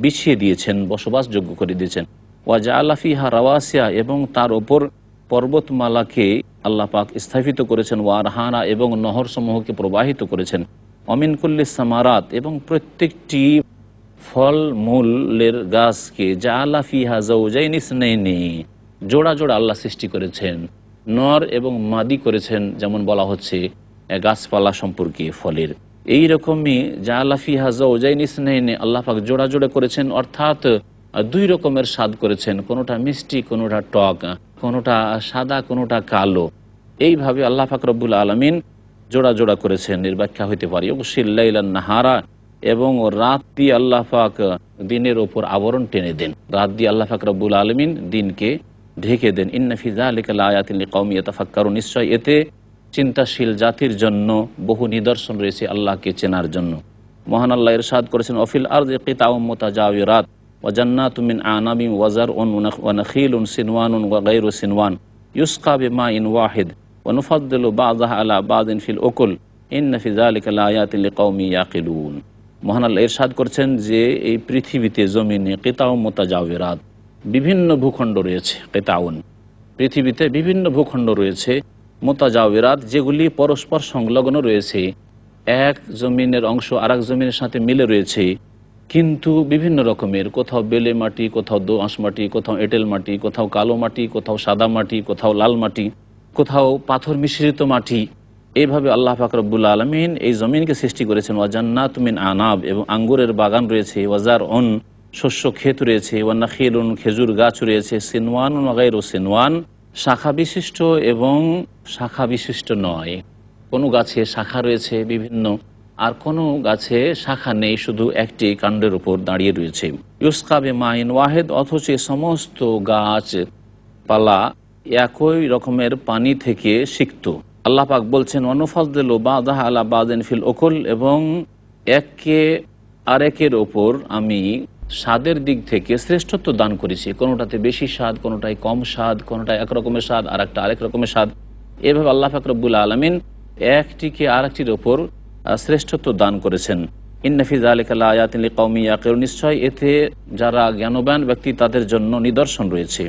বিছিয়ে দিয়েছেন, বসবাসযোগ্য করে দিয়েছেন। ওয়া জাআলা ফিহা রাওয়াসিয়া, এবং তার ওপর পর্বতমালাকে আল্লাহ পাক স্থাপিত করেছেন। ওয়া আনহারা, এবং নহর সমূহকে প্রবাহিত করেছেন। অমিন কুল্লি সামারাত, এবং প্রত্যেকটি ফল মূলের গাছকে জাআলা ফিহা যাওজাইনি ইসনাইনি, জোড়া জোড়া আল্লাহ সৃষ্টি করেছেন, নর এবং মাদি করেছেন, যেমন বলা হচ্ছে গাছপালা সম্পর্কে ফলের। এই রকমই জাআলা ফিহা যাওজাইনি ইসনাইনি, আল্লাহ পাক জোড়া জোড়া করেছেন, অর্থাৎ দুই রকমের স্বাদ করেছেন, কোনোটা মিষ্টি, কোনোটা টক, কোনোটা সাদা, কোনোটা কালো। এইভাবে আল্লাহ পাক রব্বুল আলামিন জোড়া জোড়া করেছেন। এর ব্যাখ্যা হইতে পারে ইউগশিল লাইলান নাহারা, এবং রাত দিয়ে আল্লাহ পাক দিনের ওপর আবরণ টেনে দেন, রাত দিয়ে আল্লাহ পাক রব্বুল আলামিন দিনকে ঢেকে দেন। ইন্না ফি যালিকা লাআয়াতিন লিকাওমিন ইয়াতাফাক্কারুন, নিশ্চয় এতে চিন্তাশীল জাতির জন্য বহু নিদর্শন রয়েছে আল্লাহকে চেনার জন্য। মহান আল্লাহ ইরশাদ করেছেন, অফিল আরদি কিতাউম মুতাজাওয়িরাত ওয়া জান্নাতুম মিন আনাবিন ওয়া যারউন ওয়া নাখিলুন সিনওয়ানুন ওয়া গায়রু সিনওয়ান ইউসকা বিমাইন ওয়াহিদ ওয়া নুফাদ্দিলু বা'দাহা আলা বা'দিন ফিল উকুল ইন্না ফি যালিকা লাআয়াতিন লিকাওমিন ইয়াকিলুন। মহান আল্লাহ ইরশাদ করছেন যে এই পৃথিবীতে জমিনে কিতাউম মুতাজাওয়িরাত বিভিন্ন ভূখণ্ড রয়েছে। কিতাউন পৃথিবীতে বিভিন্ন ভূখণ্ড রয়েছে, মুতাজাওয়িরাত যেগুলি পরস্পর সংলগ্ন রয়েছে, এক জমিনের অংশ আরেক জমিনের সাথে মিলে রয়েছে, কিন্তু বিভিন্ন রকমের, কোথাও বেলে মাটি, কোথাও দোআঁশ মাটি, কোথাও এঁটেল মাটি, কোথাও কালো মাটি, কোথাও সাদা মাটি, কোথাও লাল মাটি, কোথাও পাথর মিশ্রিত মাটি। এইভাবে আল্লাহ পাক রব্বুল আলামিন এই জমিনকে সৃষ্টি করেছেন। ওয়া জান্নাতুম মিন আনাব, এবং আঙ্গুরের বাগান রয়েছে, ওয়া যারউন শস্য ক্ষেত রয়েছে, ওয়া নাখিলুন খেজুর গাছ রয়েছে, সিনওয়ানুন ওয়া গায়রু সিনওয়ান শাখা বিশিষ্ট এবং শাখা বিশিষ্ট নয়। কোনো গাছে শাখা রয়েছে বিভিন্ন, আর কোনো গাছে শাখা নেই, শুধু একটি কাণ্ডের উপর দাঁড়িয়ে রয়েছে। ইউসকা বিমাইন ওয়াহিদ, অথচ সমস্ত গাছ পালা একই রকমের পানি থেকে সিক্ত। আল্লাহ পাক বলছেন, অনুফাদ্দিলু বা'দাহা আলা বা'দিন ফিল উকুল, এবং একে আরেকের ওপর আমি স্বাদের দিক থেকে শ্রেষ্ঠত্ব দান করেছি। কোনোটাতে বেশি স্বাদ, কোনোটায় কম স্বাদ, কোনোটায় এক রকমের স্বাদ আর একটা আরেক রকমের স্বাদ। এভাবে আল্লাহ পাক রব্বুল আলামিন একটিকে আরেকটির ওপর শ্রেষ্ঠত্ব দান করেছেন। ইন্না ফি যালিকা লাআয়াতিন লিকাওমিন ইয়াকিলুন, নিশ্চয় এতে যারা জ্ঞানবান ব্যক্তি তাদের জন্য নিদর্শন রয়েছে।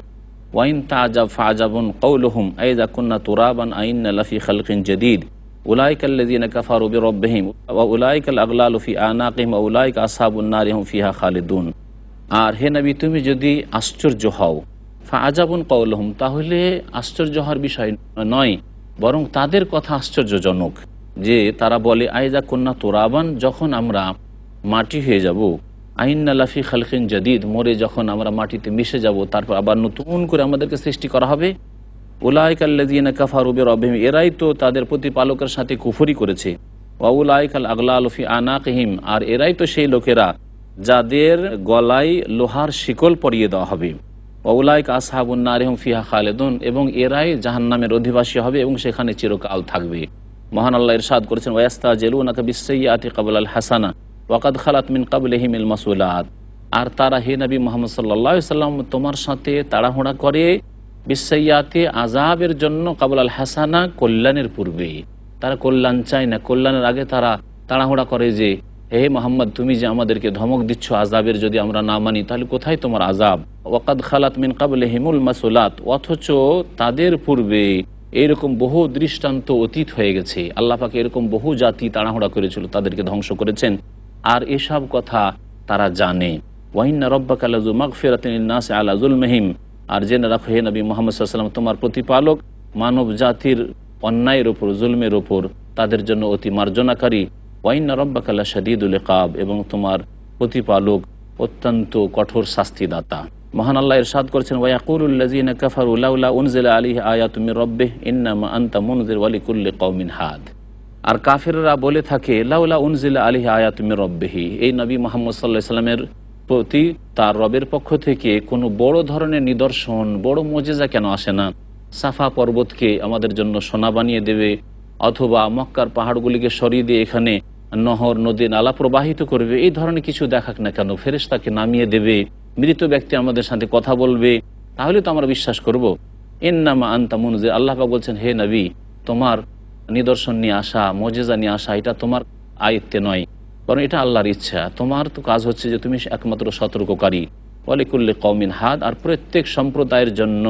ওয়াইন তা'জাব ফা'জাবুন কাওলুহুম আইযা কুন্না তুরাবান আইন্না লাফি খালকিন জাদীদ উলাইকাল্লাযীনা কাফারু বিরাব্বিহিম ওয়া উলাইকাল আগলালু ফি আনাকিহিম ওয়া উলাইকা আসহাবুন নারি হুম ফিহা খালিদুন। আর হে নবী, তুমি যদি আশ্চর্য হও, ফা'জাবুন কাওলুহুম, তাহলে আশ্চর্য হওয়ার বিষয় নয়, বরং তাদের কথা আশ্চর্যজনক, যে তারা বলে আইযা কুন্না তুরাবান, যখন আমরা মাটি হয়ে যাব, আইন্না লাফি খালকিন জাদীদ, মরে যখন আমরা মাটিতে মিশে যাব, তারপর আবার নতুন করে আমাদেরকে সৃষ্টি করা হবে। উলাইকাল্লাযীনা কাফারু বিরাব্বিহিম, এরাই তো তাদের প্রতিপালকের সাথে কুফরি করেছে। ওয়া উলাইকাল আগলালু ফি আনাকিহিম, আর এরাই তো সেই লোকেরা যাদের গলায় লোহার শিকল পরিয়ে দেওয়া হবে। ওয়া উলাইকা আসহাবুন নারি হুম ফিহা খালিদুন, এবং এরাই জাহান্নামের অধিবাসী হবে এবং সেখানে চিরকাল থাকবে। মহান আল্লাহ ইরশাদ করেছেন, ওয়াস্তাজিলুনাকা বিসসাইয়্যাতি ক্বাবলাল হাসানা ওয়া কাদ খালাত মিন ক্বাবলিহিমিল মাসউলাত, আর তারা হে নবী মুহাম্মদ সাল্লাল্লাহু আলাইহি সাল্লাম তোমার সাথে তাড়াহুড়া করে বিসসাইয়্যাতি আযাবের জন্য, ক্বাবলাল হাসানা কল্যাণের পূর্বে। তারা কল্যাণ চায় না, কল্যাণের আগে তারা তাড়াহুড়া করে যে হে মোহাম্মদ, তুমি যে আমাদেরকে ধমক দিচ্ছ আযাবের, যদি আমরা না মানি তাহলে কোথায় তোমার আযাব। ওয়া কাদ খালাত মিন ক্বাবলিহিমুল মাসউলাত, অথচ তাদের পূর্বে এইরকম বহু দৃষ্টান্ত অতীত হয়ে গেছে। আল্লাহ পাক এরকম বহু জাতি তাড়াহুড়া করেছিল, তাদেরকে ধ্বংস করেছেন, আর এসব কথা তারা জানে। ওয়া ইন্না রাব্বাকা লাযু মাগফিরাতিন লিন-নাসি আলা যুলমিহিম, আর জেনে রাখো হে নবী মুহাম্মদ সাল্লাল্লাহু আলাইহি ওয়াসাল্লাম, তোমার প্রতিপালক মানব জাতির অন্যায়ের ওপর, জুলমের ওপর তাদের জন্য অতি মার্জনাকারী। ওয়া ইন্না রাব্বাকা লাশাদীদুল ইকাব, এবং তোমার প্রতিপালক অত্যন্ত কঠোর শাস্তিদাতা। মহান আল্লাহ ইরশাদ করেছেন, ওয়া ইয়াকুলুল্লাযীনা কাফারু লাউলা উনজিলা আলাইহি আয়াতুম মির রাব্বিহি ইন্নামা আনতা মুনজির ওয়া লিকুল্লি কওমিন হাদ। আর কাফেররা বলে থাকে লাউলা উনজিলা আলাইহি আয়াতুম মির রাব্বিহি, এই নবী মুহাম্মদ সাল্লাল্লাহু আলাইহি সাল্লামের প্রতি তার রবের পক্ষ থেকে কোনো বড় ধরনের নিদর্শন, বড় মুজিজা কেন আসে না? সাফা পর্বতকে আমাদের জন্য সোনা বানিয়ে দেবে, অথবা মক্কার পাহাড়গুলিকে সরিয়ে দিয়ে এখানে নহর, নদী, নালা প্রবাহিত করবে, এই ধরনের কিছু দেখাক না কেন? ফেরেশতাকে নামিয়ে দেবে, মৃত ব্যক্তি আমাদের সাথে কথা বলবে, তাহলে তো আমরা বিশ্বাস করব। ইন্নামা আনতা মুনজির, আল্লাহ পাক বলছেন, হে নবী, তোমার নিদর্শন নিয়ে আসা, মুজিজা নিয়ে আসা, এটা তোমার আয়ত্তে নয়, বরং এটা আল্লাহর ইচ্ছা। তোমার তো কাজ হচ্ছে যে তুমি একমাত্র সতর্ককারী, ওয়া লিকুল্লি কওমিন হাদ, আর প্রত্যেক সম্প্রদায়ের জন্য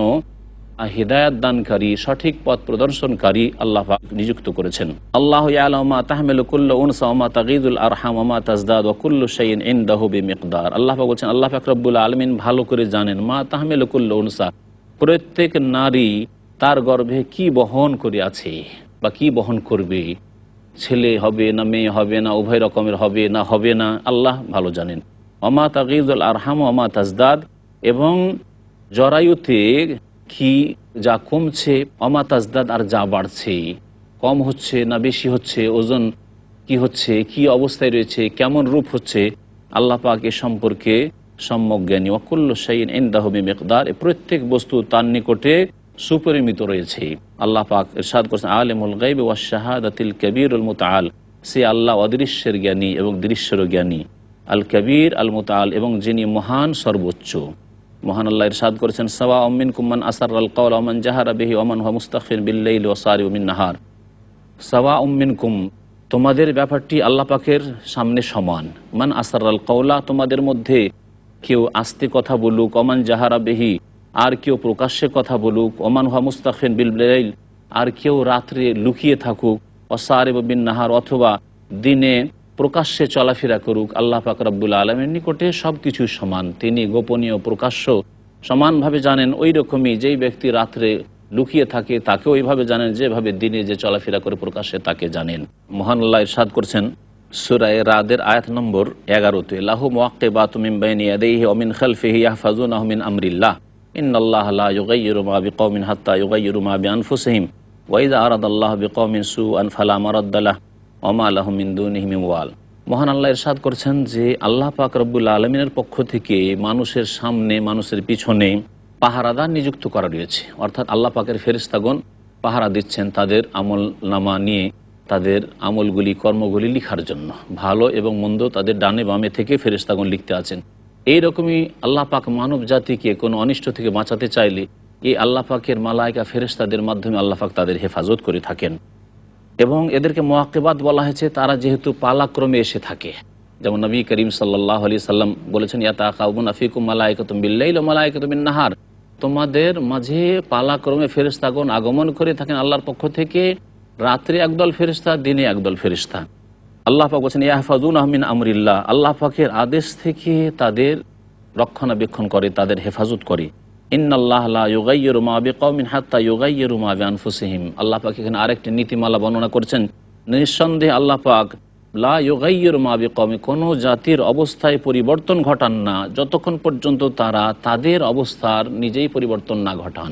হিদায়াত দানকারী, সঠিক পথ প্রদর্শনকারী আল্লাহ পাক নিযুক্ত করেছেন। আল্লাহু ইয়ালামু মা তাহমিলু কুল্লু উনসা ওয়া মা তাগীদুল আরহাম ওয়া মা তাজদাদ ওয়া কুল্লু শাইইন ইনদাহু বিমিকদার। আল্লাহ পাক বলছেন, আল্লাহ পাক রব্বুল আলামিন ভালো করে জানেন, মা তাহমিলু কুল্লু উনসা, প্রত্যেক নারী তার গর্ভে কি বহন করে আছে বা কি বহন করবে, ছেলে হবে না মেয়ে হবে না উভয় রকমের হবে না হবে না, আল্লাহ ভালো জানেন। ওয়া মা তাগীদুল আরহাম ওয়া মা তাজদাদ, এবং জরায়ুতে কি যা কমছে, অমা তাজদাদ, আর যা বাড়ছে, কম হচ্ছে না বেশি হচ্ছে, ওজন কি হচ্ছে, কি অবস্থায় রয়েছে, কেমন রূপ হচ্ছে, আল্লাহ পাক এ সম্পর্কে সম্যক জ্ঞানী। ওয়া কুল্লু শাইইন ইনদাহু বিমিকদার, প্রত্যেক বস্তু তার নিকটে সুপরিমিত রয়েছে। আল্লাহ পাক ইরশাদ করেছেন, আলিমুল গায়বি ওয়াশ শাহাদাতিল কবীরুল মুতাআল, সে আল্লাহ অদৃশ্যের জ্ঞানী এবং দৃশ্যেরও জ্ঞানী, আল কবির আল মুতাআল, এবং যিনি মহান সর্বোচ্চ। মহান আল্লাহ ইরশাদ করেছেন, সাওয়া মিনকুম মান আসাররাল কওলা ওয়া মান জাহারা বিহি ওয়া মান হুয়া মুস্তাখিফিন বিল লাইলি ওয়া সারিউম বিন নাহার। সাওয়া মিনকুম, তোমাদের ব্যাপারটি আল্লাহ পাকের সামনে সমান। মান আসাররাল কওলা, তোমাদের মধ্যে কেউ আস্তে কথা বলুক, ওমান জাহারা বিহি, আর কেউ প্রকাশ্যে কথা বলুক, ওমান হুয়া মুস্তাখিফিন বিল লাইল, আর কেউ রাত্রে লুকিয়ে থাকুক, ওয়া সারিউম বিন নাহার, অথবা দিনে প্রকাশ্যে চলাফেরা করুক। আল্লাহ পাক রব্বুল আলামিনের নিকটে সব কিছু সমান। তিনি গোপনীয় প্রকাশ্য সমানভাবে জানেন। ওই রকমই যেই ব্যক্তি রাত্রে লুকিয়ে থাকে তাকে ওইভাবে জানেন, যেভাবে দিনে যে চলাফেরা করে প্রকাশ্যে তাকে জানেন। মহান আল্লাহ ইরশাদ করছেন সূরা রাদের আয়াত নম্বর 11-তে, লাহু মুআক্কিবাতুম মিন বাইনি ইয়াদাইহি ওয়া মিন খালফিহি ইয়াহফাজুনাহু মিন আমরিল্লাহ ইন্নাল্লাহা লা ইউগাইয়িরু মা বিকওমিন হাত্তা ইউগাইয়িরু মা বিআনফুসিহিম ওয়া ইযা আরাদাল্লাহু বিকওমিন সুআন ফালা মারাদ্দা লাহু ওয়া মা লাহুম মিন দুনিহি মিন ওয়াল। মহান আল্লাহ ইরশাদ করছেন যে আল্লাহ পাক রব্বুল আলামিনের পক্ষ থেকে মানুষের সামনে, মানুষের পিছনে পাহারাদার নিযুক্ত করা রয়েছে। অর্থাৎ আল্লাহ পাকের ফেরেশতাগণ পাহারা দিচ্ছেন তাদের আমল নামা নিয়ে, তাদের আমলগুলি, কর্মগুলি লিখার জন্য। ভালো এবং মন্দ তাদের ডানে বামে থেকে ফেরেশতাগণ লিখতে আছেন। এইরকমই আল্লাহ পাক মানব জাতিকে কোনো অনিষ্ট থেকে বাঁচাতে চাইলে এই আল্লাহ পাকের মালায়েকা ফেরেশতাদের মাধ্যমে আল্লাহ পাক তাদের হেফাজত করে থাকেন। এবং এদেরকে মুআক্কিবাত বলা হয়েছে, তারা যেহেতু পালাক্রমে এসে থাকে। যেমন নবী করিম সাল্লাল্লাহু আলাইহি সাল্লাম বলেছেন, ইয়াতাকাউনা ফিকুম মালায়েকাতুম বিল লাইল ওয়া মালায়েকাতুম বিন নাহার, তোমাদের মাঝে পালাক্রমে ফেরেশতাগণ আগমন করে থাকেন আল্লাহর পক্ষ থেকে। রাত্রে একদল ফেরেশতা, দিনে একদল ফেরেশতা। আল্লাহ পাক বলেছেন, ইয়াহফাজুনাহু মিন আমরিল্লাহ, আল্লাহ পাকের আদেশ থেকে তাদের রক্ষণাবেক্ষণ করে, তাদের হেফাজত করে। ইন্নাল্লাহা লা ইউগাইয়িরু মা বিকওমিন হাত্তা ইউগাইয়িরু মা বিআনফুসিহিম। আল্লাহ পাক এখানে আরেকটি নীতিমালা বর্ণনা করেছেন, নিঃসন্দেহে আল্লাহ পাক লা ইউগাইয়িরু মা বিকওমিন, কোনো জাতির অবস্থায় পরিবর্তন ঘটান না যতক্ষণ পর্যন্ত তারা তাদের অবস্থার নিজেই পরিবর্তন না ঘটান।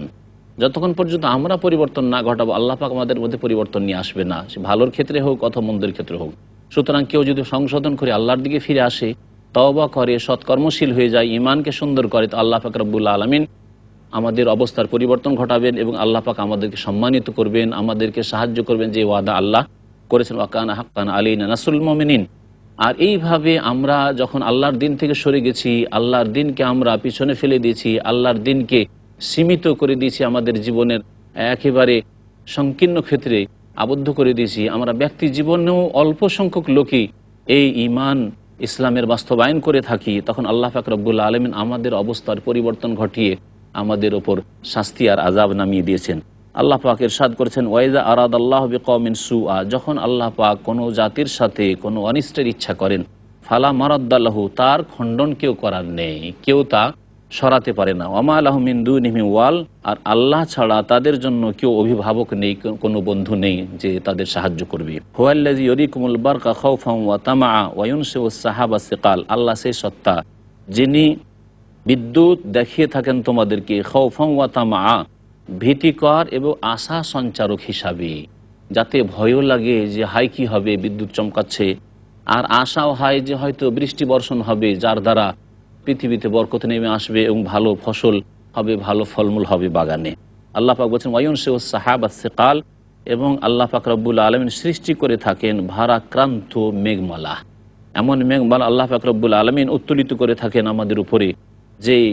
যতক্ষণ পর্যন্ত আমরা পরিবর্তন না ঘটাবো, আল্লাহ পাক আমাদের মধ্যে পরিবর্তন নিয়ে আসবে না, সে ভালোর ক্ষেত্রে হোক অথবা মন্দের ক্ষেত্রে হোক। সুতরাং কেউ যদি সংশোধন করে আল্লাহর দিকে ফিরে আসে, তওবা করে, সৎকর্মশীল হয়ে যায়, ঈমানকে সুন্দর করে, তো আল্লাহ পাক রব্বুল আলামিন আমাদের অবস্থার পরিবর্তন ঘটাবেন এবং আল্লাহ পাক আমাদেরকে সম্মানিত করবেন, আমাদেরকে সাহায্য করবেন, যে ওয়াদা আল্লাহ করেছেন, ওয়া কানা হাক্কান আলাইনা নাসরুল মুমিনিন। আর এইভাবে আমরা যখন আল্লাহর দিন থেকে সরে গেছি, আল্লাহর দিনকে আমরা পিছনে ফেলে দিয়েছি, আল্লাহর দিনকে সীমিত করে দিয়েছি, আমাদের জীবনের একেবারে সংকীর্ণ ক্ষেত্রে আবদ্ধ করে দিয়েছি, আমরা ব্যক্তি জীবনেও অল্প সংখ্যক লোকই এই ঈমান ইসলামের বাস্তবায়ন করে থাকি, তখন আল্লাহ পাক রব্বুল আলামিন আমাদের অবস্থার পরিবর্তন ঘটিয়ে আমাদের ওপর শাস্তি আর আযাব নামিয়ে দিয়েছেন। আল্লাহ পাক ইরশাদ করেছেন, ওয়াইজা আরাদাল্লাহু বিকওমিন সুআ, যখন আল্লাহ পাক কোনো জাতির সাথে কোনো অনিষ্টের ইচ্ছা করেন, ফালা মারাদ্দা লাহু, তার খণ্ডন কেউ করার নেই, কেউ তা সরাতে পারে না। ওয়া মা লাহুম মিন দুনিহি মিন ওয়াল, আর আল্লাহ ছাড়া তাদের জন্য কেউ অভিভাবক নেই, কোনো বন্ধু নেই যে তাদের সাহায্য করবে। হুয়াল্লাযী ইউরিকুমুল বারকা খাউফান ওয়া তামআ ওয়া ইউনশিউস সাহাবা সিকাল, আল্লাহ সেই সত্তা যিনি বিদ্যুৎ দেখিয়ে থাকেন তোমাদেরকে, খাউফান ওয়া তামআ, ভীতিকর এবং আশা সঞ্চারক হিসাবে, যাতে ভয়ও লাগে যে হাই কি হবে, বিদ্যুৎ চমকাচ্ছে, আর আশাও হয় যে হয়তো বৃষ্টি বর্ষণ হবে, যার দ্বারা পৃথিবীতে বরকত নেমে আসবে এবং ভালো ফসল হবে, ভালো ফলমূল হবে বাগানে। আল্লাহ পাক বলছেন, ওয়া ইউনশিউস সাহাবা সিকাল, এবং আল্লাহ পাক রব্বুল আলামিন সৃষ্টি করে থাকেন ভারাক্রান্ত মেঘমালা। এমন মেঘমালা আল্লাহ পাক রব্বুল আলামিন উত্তোলিত করে থাকেন আমাদের উপরে, যেই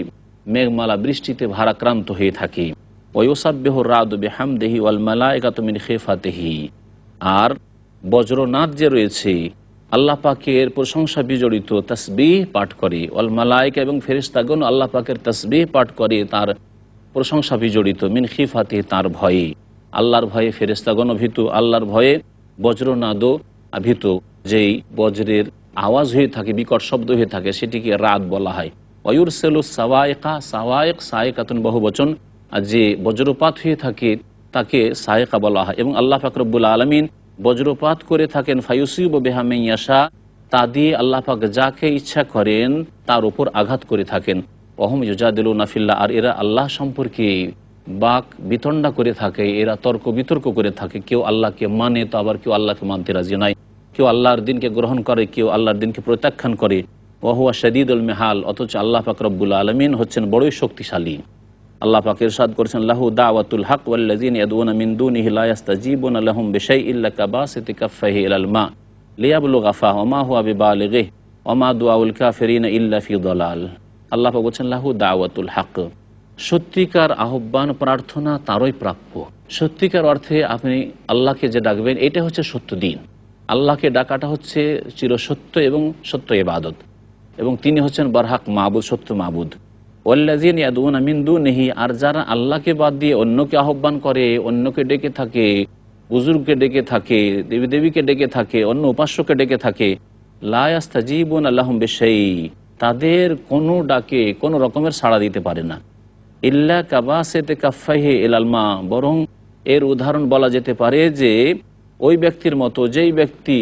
মেঘমালা বৃষ্টিতে ভারাক্রান্ত হয়ে থাকে। ওয়ুসাব্বিহু রাদু বিহামদিহি ওয়াল মালায়েকাতু মিন খিফাতিহি, আর বজ্রনাদ যে রয়েছে আল্লাহ পাকের প্রশংসা বিজড়িত তাসবিহ পাঠ করে, ওয়াল মালায়েকা, এবং ফেরেশতাগণ আল্লাহ পাকের তাসবিহ পাঠ করে তার প্রশংসা বিজড়িত, মিন খিফাতিহি, তার ভয়ে, আল্লাহর ভয়ে ফেরেশতাগণ ভীত, আল্লাহর ভয়ে বজ্রনাদও ভীত। যেই বজ্রের আওয়াজ হয়ে থাকে, বিকট শব্দ হয়ে থাকে, সেটিকে রাত বলা হয়। ওয়ুরসিলু সাওয়াইকা, সাওয়াইক সায়েকাতুন বহুবচন, আর যে বজ্রপাত হয়ে থাকে তাকে সায়েকা বলা হয়। এবং আল্লাহ পাক রব্বুল আলামিন বজ্রপাত করে থাকেন, ফায়ুসিবু বিহা মান ইয়াশা, তা দিয়ে আল্লাহ পাক যাকে ইচ্ছা করেন তার উপর আঘাত করে থাকেন। ওয়াহুম ইউজাদিলুনা ফিল্লাহ, আর এরা আল্লাহ সম্পর্কে বাক বিতণ্ডা করে থাকে, এরা তর্ক বিতর্ক করে থাকে। কেউ আল্লাহকে মানে, তো আবার কেউ আল্লাহকে মানতে রাজি নাই, কেউ আল্লাহর দিনকে গ্রহণ করে, কেউ আল্লাহর দিনকে প্রত্যাখ্যান করে। ওয়া হুয়া শাদীদুল মিহাল, অথচ আল্লাহ পাক রব্বুল আলামিন হচ্ছেন বড়ই শক্তিশালী। আল্লাহ পাক ইরশাদ করেছেন, লাহু দাওয়াতুল হক ওয়াল্লাযীনা ইয়াদউনা মিন দুনিহি লা ইস্তাজীবুনা লাহুম বিশাইইন ইল্লা কাবাসিতি কাফফাইহি ইলাল মা লিয়াবলুগা ফাহ ওমা হুয়া বিবালিগিহি ওমা দুআউল কাফিরিনা ইল্লা ফি দালাল। আল্লাহ পাক বলছেন লাহু দাওয়াতুল হক, সত্যিকার আহ্বান প্রার্থনা তারই প্রাপ্য। সত্যিকার অর্থে আপনি আল্লাহকে যে ডাকবেন এটা হচ্ছে সত্য দিন। আল্লাহকে ডাকাটা হচ্ছে চিরসত্য এবং সত্য ইবাদত, এবং তিনি হচ্ছেন বারহাক মাবুদ, সত্য মাবুদ। ওয়াল্লাযিনা ইয়াদউনা মিন দুনিহি, আর যারা আল্লাহকে বাদ দিয়ে অন্যকে আহ্বান করে, অন্যকে ডেকে থাকে, বুজুর্গকে ডেকে থাকে, দেবী দেবীকে ডেকে থাকে, অন্য উপাস্যকে ডেকে থাকে, লা ইয়াস্তাজিবুনা লাহুম বিশাই, তাদের কোনো ডাকে কোনো রকমের সাড়া দিতে পারে না। ইল্লা কাবাসিতি কাফাইহি ইলাল মা, বরং এর উদাহরণ বলা যেতে পারে যে ওই ব্যক্তির মতো যেই ব্যক্তি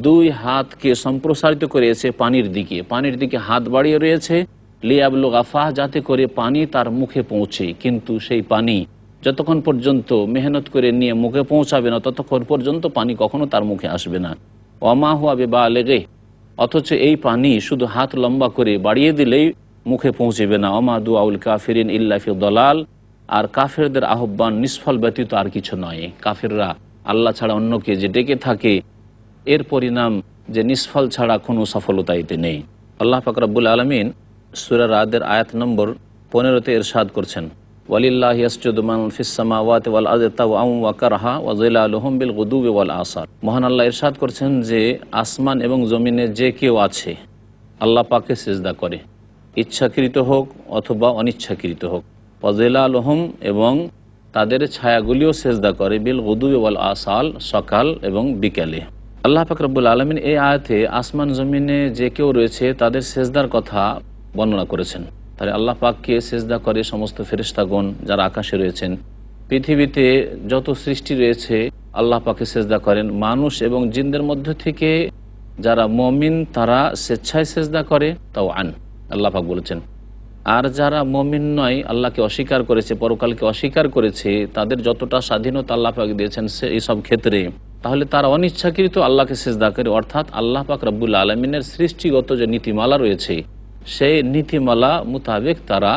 দুই হাতকে সম্প্রসারিত করেছে পানির দিকে হাত বাড়িয়ে রয়েছে, লিয়াবলুগা ফাহ, যাতে করে পানি তার মুখে পৌঁছে, কিন্তু সেই পানি যতক্ষণ পর্যন্ত মেহনত করে নিয়ে মুখে পৌঁছাবে না ততক্ষণ পর্যন্ত পানি কখনো তার মুখে আসবে না। ওমা হুয়া বিবালিগিহি, অথচ এই পানি শুধু হাত লম্বা করে বাড়িয়ে দিলেই মুখে পৌঁছবে না। ওমা দুআউল কাফিরিন ইল্লা ফি দালাল, আর কাফেরদের আহ্বান নিষ্ফল ব্যতীত আর কিছু নয়। কাফেররা আল্লাহ ছাড়া অন্যকে যে ডেকে থাকে এর পরিণাম যে নিষ্ফল ছাড়া কোনো সফলতা এতে নেই। আল্লাহ পাক রব্বুল আলামিন সূরা রাদের আয়াত নম্বর 15-তে ইরশাদ করছেন, ওয়ালিল্লাহি ইয়াসজুদু মান ফিস সামাওয়াতি ওয়াল আরদি তাওআন ওয়া কারহা ওয়া যিলালুহুম বিল গুদুবি ওয়াল আসার। মহান আল্লাহ ইরশাদ করছেন যে আসমান এবং জমিনে যে কেউ আছে আল্লাহ পাকে সিজদা করে, ইচ্ছাকৃত হোক অথবা অনিচ্ছাকৃত হোক। ওয়া যিলালুহুম, এবং তাদের ছায়াগুলিও সিজদা করে, বিল গুদুবি ওয়াল আসাল, সকাল এবং বিকালে। আল্লাহ পাক রব্বুল আলামিন এই আয়াতে আসমান জমিনে যে কেউ রয়েছে তাদের সিজদার কথা বর্ণনা করেছেন। তাহলে আল্লাহ পাককে সিজদা করে সমস্ত ফেরেশতাগণ যারা আকাশে রয়েছেন। পৃথিবীতে যত সৃষ্টি রয়েছে আল্লাহ পাককে সিজদা করেন। মানুষ এবং জিনদের মধ্য থেকে যারা মুমিন তারা স্বেচ্ছায় সিজদা করে, তাও আন, আল্লাহ পাক বলেছেন। আর যারা মুমিন নয়, আল্লাহকে অস্বীকার করেছে, পরকালকে অস্বীকার করেছে, তাদের যতটা স্বাধীনতা আল্লাহ পাক দিয়েছেন এইসব ক্ষেত্রে, তাহলে তারা অনিচ্ছাকৃত আল্লাহকে সিজদা করে, অর্থাৎ আল্লাহ পাক রব্বুল আলামিনের সৃষ্টিগত যে নীতিমালা রয়েছে সেই নীতিমালা মোতাবেক তারা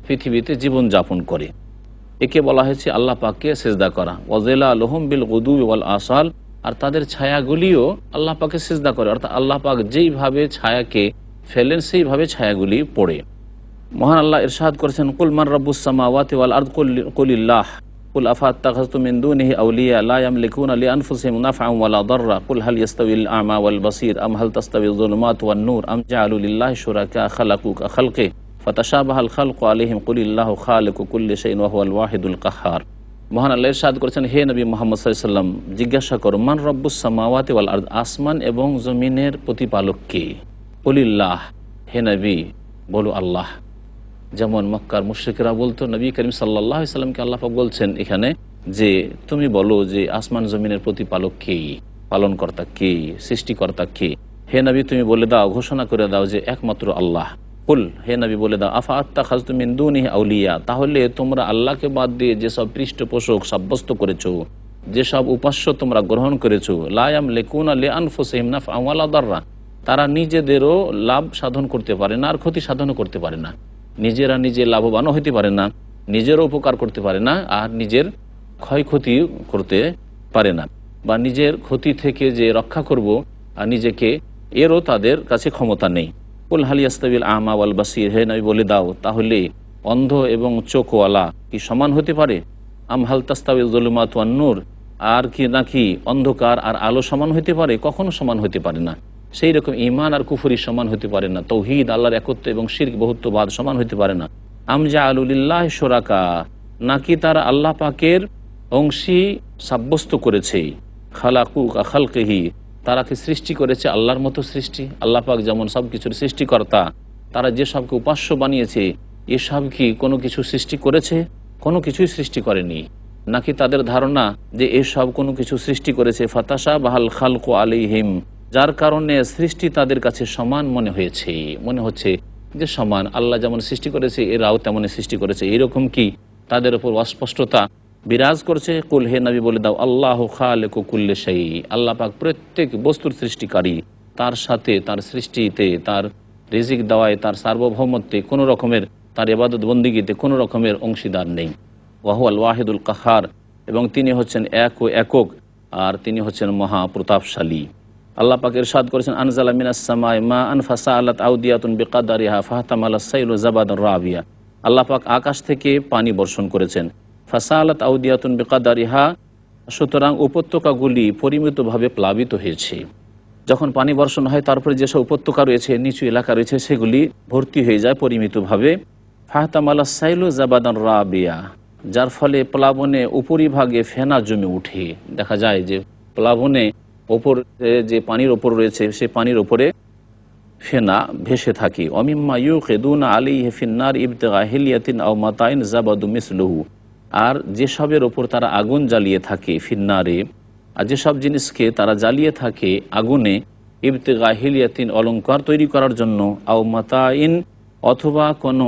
পৃথিবীতে জীবনযাপন করে। একে বলা হয়েছে আল্লাহ পাককে সিজদা করা। ওয়া যিলালুহুম বিল গুদুবি ওয়াল আসাল, আর তাদের ছায়াগুলিও আল্লাহ পাককে সিজদা করে, অর্থাৎ আল্লাহ পাক যেইভাবে ছায়াকে ফেলেন সেইভাবে ছায়াগুলি পড়ে। মহান আল্লাহ ইরশাদ করেছেন, কুল মান রাব্বুস সামাওয়াতি ওয়াল আরদ কুলিল্লাহ কুল আফাত্তাখাযতুম মিন দুনিহি আউলিয়া লা ইয়ামলিকুনা লিআনফুসিহিম নাফআন ওয়ালা দাররা কুল হাল ইয়াস্তাবিল আ'মা ওয়াল বাসীর আম হাল তাস্তাবিয যুলুমাতু ওয়ান নূর আম জাআলু লিল্লাহি শুরাকা খালাকু কা খালকি ফাতাশাবাহাল খালকু আলাইহিম কুলিল্লাহু খালিকু কুল্লি শাইইন ওয়া হুয়াল ওয়াহিদুল কাহ্হার। মহান আল্লাহ ইরশাদ করেছেন, হে নবী মুহাম্মদ সাল্লাল্লাহু আলাইহি ওয়াসাল্লাম, জিজ্ঞাসা করো মান রাব্বুস সামাওয়াতি ওয়াল আরদ, আসমান এবং জমিনের প্রতিপালক কে? কুলিল্লাহ, হে নবী বলো আল্লাহ। যেমন মক্কার মুশরিকরা বলতো, নবী করিম সাল্লাল্লাহু আলাইহি ওয়াসাল্লামকে আল্লাহ পাক বলছেন এখানে যে তুমি বলো যে আসমান জমিনের প্রতিপালক কে, পালনকর্তা কে, সৃষ্টিকর্তা কে? হে নবী তুমি বলে দাও, ঘোষণা করে দাও যে একমাত্র আল্লাহ। কুল, হে নবী বলে দাও, আফা আত্তাখাযতুম মিন দুনিহি আউলিয়া, তাহলে তোমরা আল্লাহকে বাদ দিয়ে যেসব পৃষ্ঠপোষক সাব্যস্ত করেছো, যেসব উপাস্য তোমরা গ্রহণ করেছো, লা ইয়ামলিকুনা লিআনফুসিহিম নাফআন ওয়ালা দাররা, তারা নিজেদেরও লাভ সাধন করতে পারে না আর ক্ষতি সাধনও করতে পারে না। নিজেরা নিজে লাভবানও হতে পারে না, নিজেরও উপকার করতে পারে না, আর নিজের ক্ষয়ক্ষতি করতে পারে না, বা নিজের ক্ষতি থেকে যে রক্ষা করব আর নিজেকে, এরও তাদের কাছে ক্ষমতা নেই। কুল হাল ইয়াস্তাবিল আ'মা ওয়াল বাসীর, হে নবী বলে দাও, তাহলে অন্ধ এবং চোখওয়ালা কি সমান হতে পারে? আম হাল তাস্তাবিল যুলুমাতু ওয়ান নূর, আর কি নাকি অন্ধকার আর আলো সমান হতে পারে? কখনো সমান হতে পারে না। সেই রকম ঈমান আর কুফরি সমান হতে পারে না, তাওহীদ আল্লাহর একত্ব এবং শিরক বহুত্ববাদ সমান হতে পারে না। আম জাআলু লিল্লাহি শুরাকা, নাকি তারা আল্লাহ পাকের অংশী সাব্যস্ত করেছে, খালাকু কা খালকিহি, তারা কি সৃষ্টি করেছে আল্লাহর মতো সৃষ্টি? আল্লাহ পাক যেমন সব কিছুর সৃষ্টিকর্তা, তারা যে সবকে উপাস্য বানিয়েছে এসব কি কোনো কিছু সৃষ্টি করেছে? কোনো কিছুই সৃষ্টি করেনি। নাকি তাদের ধারণা যে এসব কোনো কিছু সৃষ্টি করেছে, ফাতাশাবাহাল খালকু আলাইহিম, যার কারণে সৃষ্টি তাদের কাছে সমান মনে হচ্ছে যে সমান, আল্লাহ যেমন সৃষ্টি করেছে এরাও তেমনই সৃষ্টি করেছে, এরকম কি তাদের উপর অস্পষ্টতা বিরাজ করছে? কুল, হে নবী বলে দাও, আল্লাহু খালিকু কুল্লি শাই, আল্লাহ পাক প্রত্যেক বস্তুর সৃষ্টিকারী, তার সাথে তার সৃষ্টিতে, তার রিজিক দেওয়ায়, তার সার্বভৌমত্বে কোনো রকমের, তার ইবাদত বন্দিগিতে কোনো রকমের অংশীদার নেই। ওয়া হুয়াল ওয়াহিদুল কাহ্হার, এবং তিনি হচ্ছেন এক ও একক, আর তিনি হচ্ছেন মহাপ্রতাপশালী। আল্লাহ পাক ইরশাদ করেছেন, আনজালা মিনাস সামাই মা আন ফাসালাত আউদিয়াতুন বিকাদারিহা ফাহতামালাস সাইলু যাবাদার রাবিয়া। আল্লাহ পাক আকাশ থেকে পানি বর্ষণ করেছেন। ফাসালাত আউদিয়াতুন বিকাদারিহা, সুতরাং উপত্যকাগুলি পরিমিতভাবে প্লাবিত হয়েছে। যখন পানি বর্ষণ হয় তারপরে যেসব উপত্যকা রয়েছে, নিচু এলাকা রয়েছে, সেগুলি ভর্তি হয়ে যায় পরিমিতভাবে। ফাহতামালাস সাইলু যাবাদার রাবিয়া, যার ফলে প্লাবনে উপরিভাগে ফেনা জমে উঠে। দেখা যায় যে প্লাবনে ওপর যে পানির ওপর রয়েছে সে পানির ওপরে ফেনা ভেসে থাকে। অমিম্মা ইউকিদুনা আলাইহি ফিন্নার ইবতিগা হিলিয়াতিন আও মাতাইন যাবাদু মিসলুহু, আর যেসবের ওপর তারা আগুন জ্বালিয়ে থাকে ফিন্নারে, আর যেসব জিনিসকে তারা জ্বালিয়ে থাকে আগুনে, ইবতিগা হিলিয়াতিন অলঙ্কার তৈরি করার জন্য, আও মাতাইন অথবা কোনো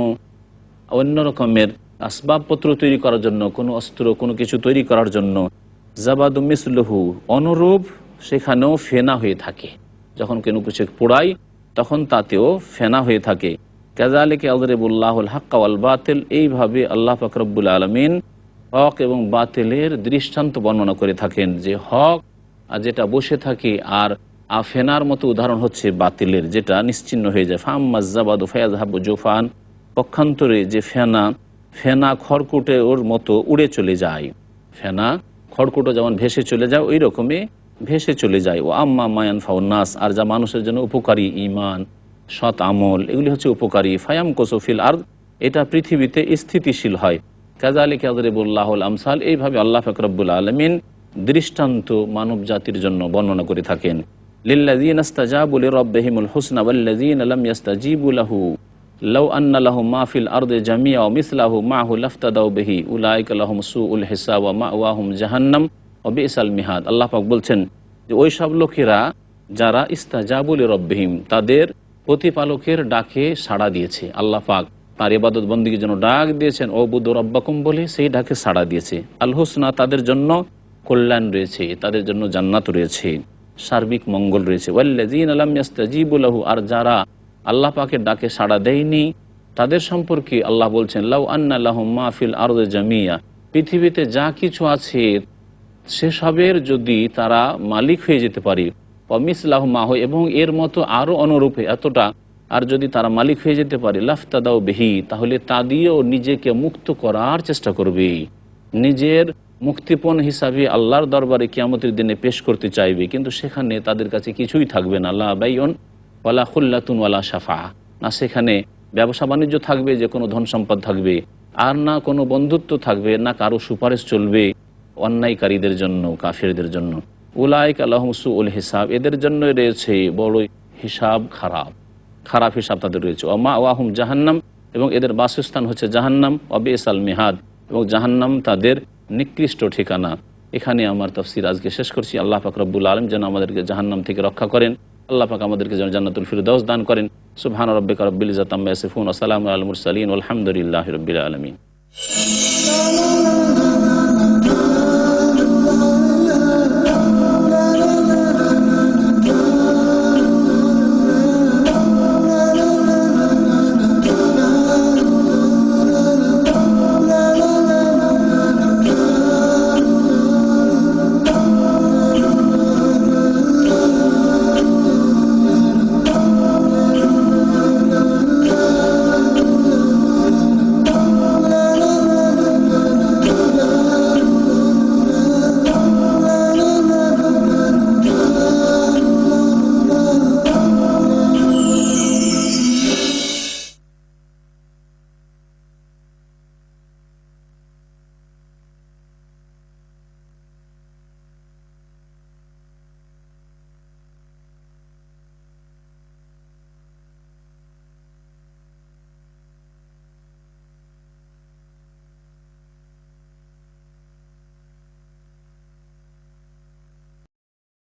অন্য রকমের আসবাবপত্র তৈরি করার জন্য, কোনো অস্ত্র কোনো কিছু তৈরি করার জন্য, যাবাদু মিসলুহু অনুরূপ সেখানেও ফেনা হয়ে থাকে। যখন কোনো কিছু পোড়ায় তখন তাতেও ফেনা হয়ে থাকে। কাযালিকা ইয়াদরিবুল্লাহুল হাক্কা ওয়াল বাতিল, এইভাবে আল্লাহ পাক রব্বুল আলামিন হক এবং বাতিলের দৃষ্টান্ত বর্ণনা করে থাকেন, যে হক আর যেটা বসে থাকে, আর ফেনার মতো উদাহরণ হচ্ছে বাতিলের, যেটা নিশ্চিহ্ন হয়ে যায়। ফাম্মাজ যাবাদু ফায়াযহাবু জুফান, পক্ষান্তরে যে ফেনা খড়কুটে ওর মতো উড়ে চলে যায়। ফেনা খড়কুটো যেমন ভেসে চলে যায় ওই রকমই ভেসে চলে যায়। ও আম্মা মায়ান ফাউন্নাস, আর যা মানুষের জন্য উপকারী, ঈমান সৎ আমল, এগুলি হচ্ছে উপকারী। ফায়াম কোসফিল আর, এটা পৃথিবীতে স্থিতিশীল হয়। কাযালিকা ইয়াদরিবুল্লাহুল আমসাল, এইভাবে আল্লাহ পাক রব্বুল আলামিন দৃষ্টান্ত মানব জাতির জন্য বর্ণনা করে থাকেন। লিল্লাযীনা ইসতাজাবু লিরাব্বিহিমুল হুসনা ওয়াল্লাযীনা লাম ইসতাজিবু লাহু লাউ আন্না লাহুম মা ফিল আরদি জামিআ ওয়া মিসলাহু মাআহু লাফতাদাউ বিহি উলাইকা লাহুম সুউল হিসাব ওয়া মাওয়াহুম জাহান্নাম ওয়া বিসাল মিহাদ। আল্লাহ পাক বলছেন যে ওই সব লোকেরা যারা ইস্তাজাবু লিরাব্বিহিম, তাদের প্রতিপালকের ডাকে সাড়া দিয়েছে। আল্লাহ পাক তার ইবাদত বন্দেগীর জন্য ডাক দিয়েছেন, ওবুদু রাব্বাকুম বলে, সেই ডাকে সাড়া দিয়েছে। আল হুসনা, তাদের জন্য কল্যাণ রয়েছে, তাদের জন্য জান্নাত রয়েছে, সার্বিক মঙ্গল রয়েছে। ওয়াল্লাযীনা লাম ইস্তাজিবু লাহু, আর যারা আল্লাহ পাকের ডাকে সাড়া দেয়নি তাদের সম্পর্কে আল্লাহ বলছেন, লাউ আন্না লাহুম মা ফিল আরদি জামিয়া, পৃথিবীতে যা কিছু আছে সেসবের যদি তারা মালিক হয়ে যেতে পারে, অমিসলাহু মাহু, এবং এর মতো আরও অনুরূপে এতটা, আর যদি তারা মালিক হয়ে যেতে পারে, লাফতাদাউ বিহি, তাহলে তা দিয়েও নিজেকে মুক্ত করার চেষ্টা করবে, নিজের মুক্তিপণ হিসাবে আল্লাহর দরবারে কিয়ামতের দিনে পেশ করতে চাইবে। কিন্তু সেখানে তাদের কাছে কিছুই থাকবে না, লা বাইউন ওয়ালা খুল্লাতুন ওয়ালা শাফা, না সেখানে ব্যবসা বাণিজ্য থাকবে, যে কোনো ধন সম্পদ থাকবে, আর না কোনো বন্ধুত্ব থাকবে, না কারো সুপারিশ চলবে অন্যায়কারীদের জন্য, কাফিরদের জন্য। উলাইকা লাহুম সুউল হিসাব, এদের জন্য রয়েছে বড় হিসাব, খারাপ হিসাব তাদের রয়েছে। ওয়া মাওয়াহুম জাহান্নাম, এবং এদের বাসস্থান হচ্ছে জাহান্নাম। ওয়া বিসাল মিহাদ, এবং জাহান্নাম তাদের নিকৃষ্ট ঠিকানা। এখানে আমার তাফসীর আজকে শেষ করছি। আল্লাহ পাক রব্বুল আলামিন যেন আমাদেরকে জাহান্নাম থেকে রক্ষা করেন। আল্লাহ পাক আমাদেরকে যেন জান্নাতুল ফিরদাউস দান করেন। সুবহান রাব্বিকা রাব্বিল ইজ্জাতি আম্মা ইয়াসিফুন ওয়া সালামুন আলাল মুরসালিন ওয়ালহামদুলিল্লাহি রাব্বিল আলামিন।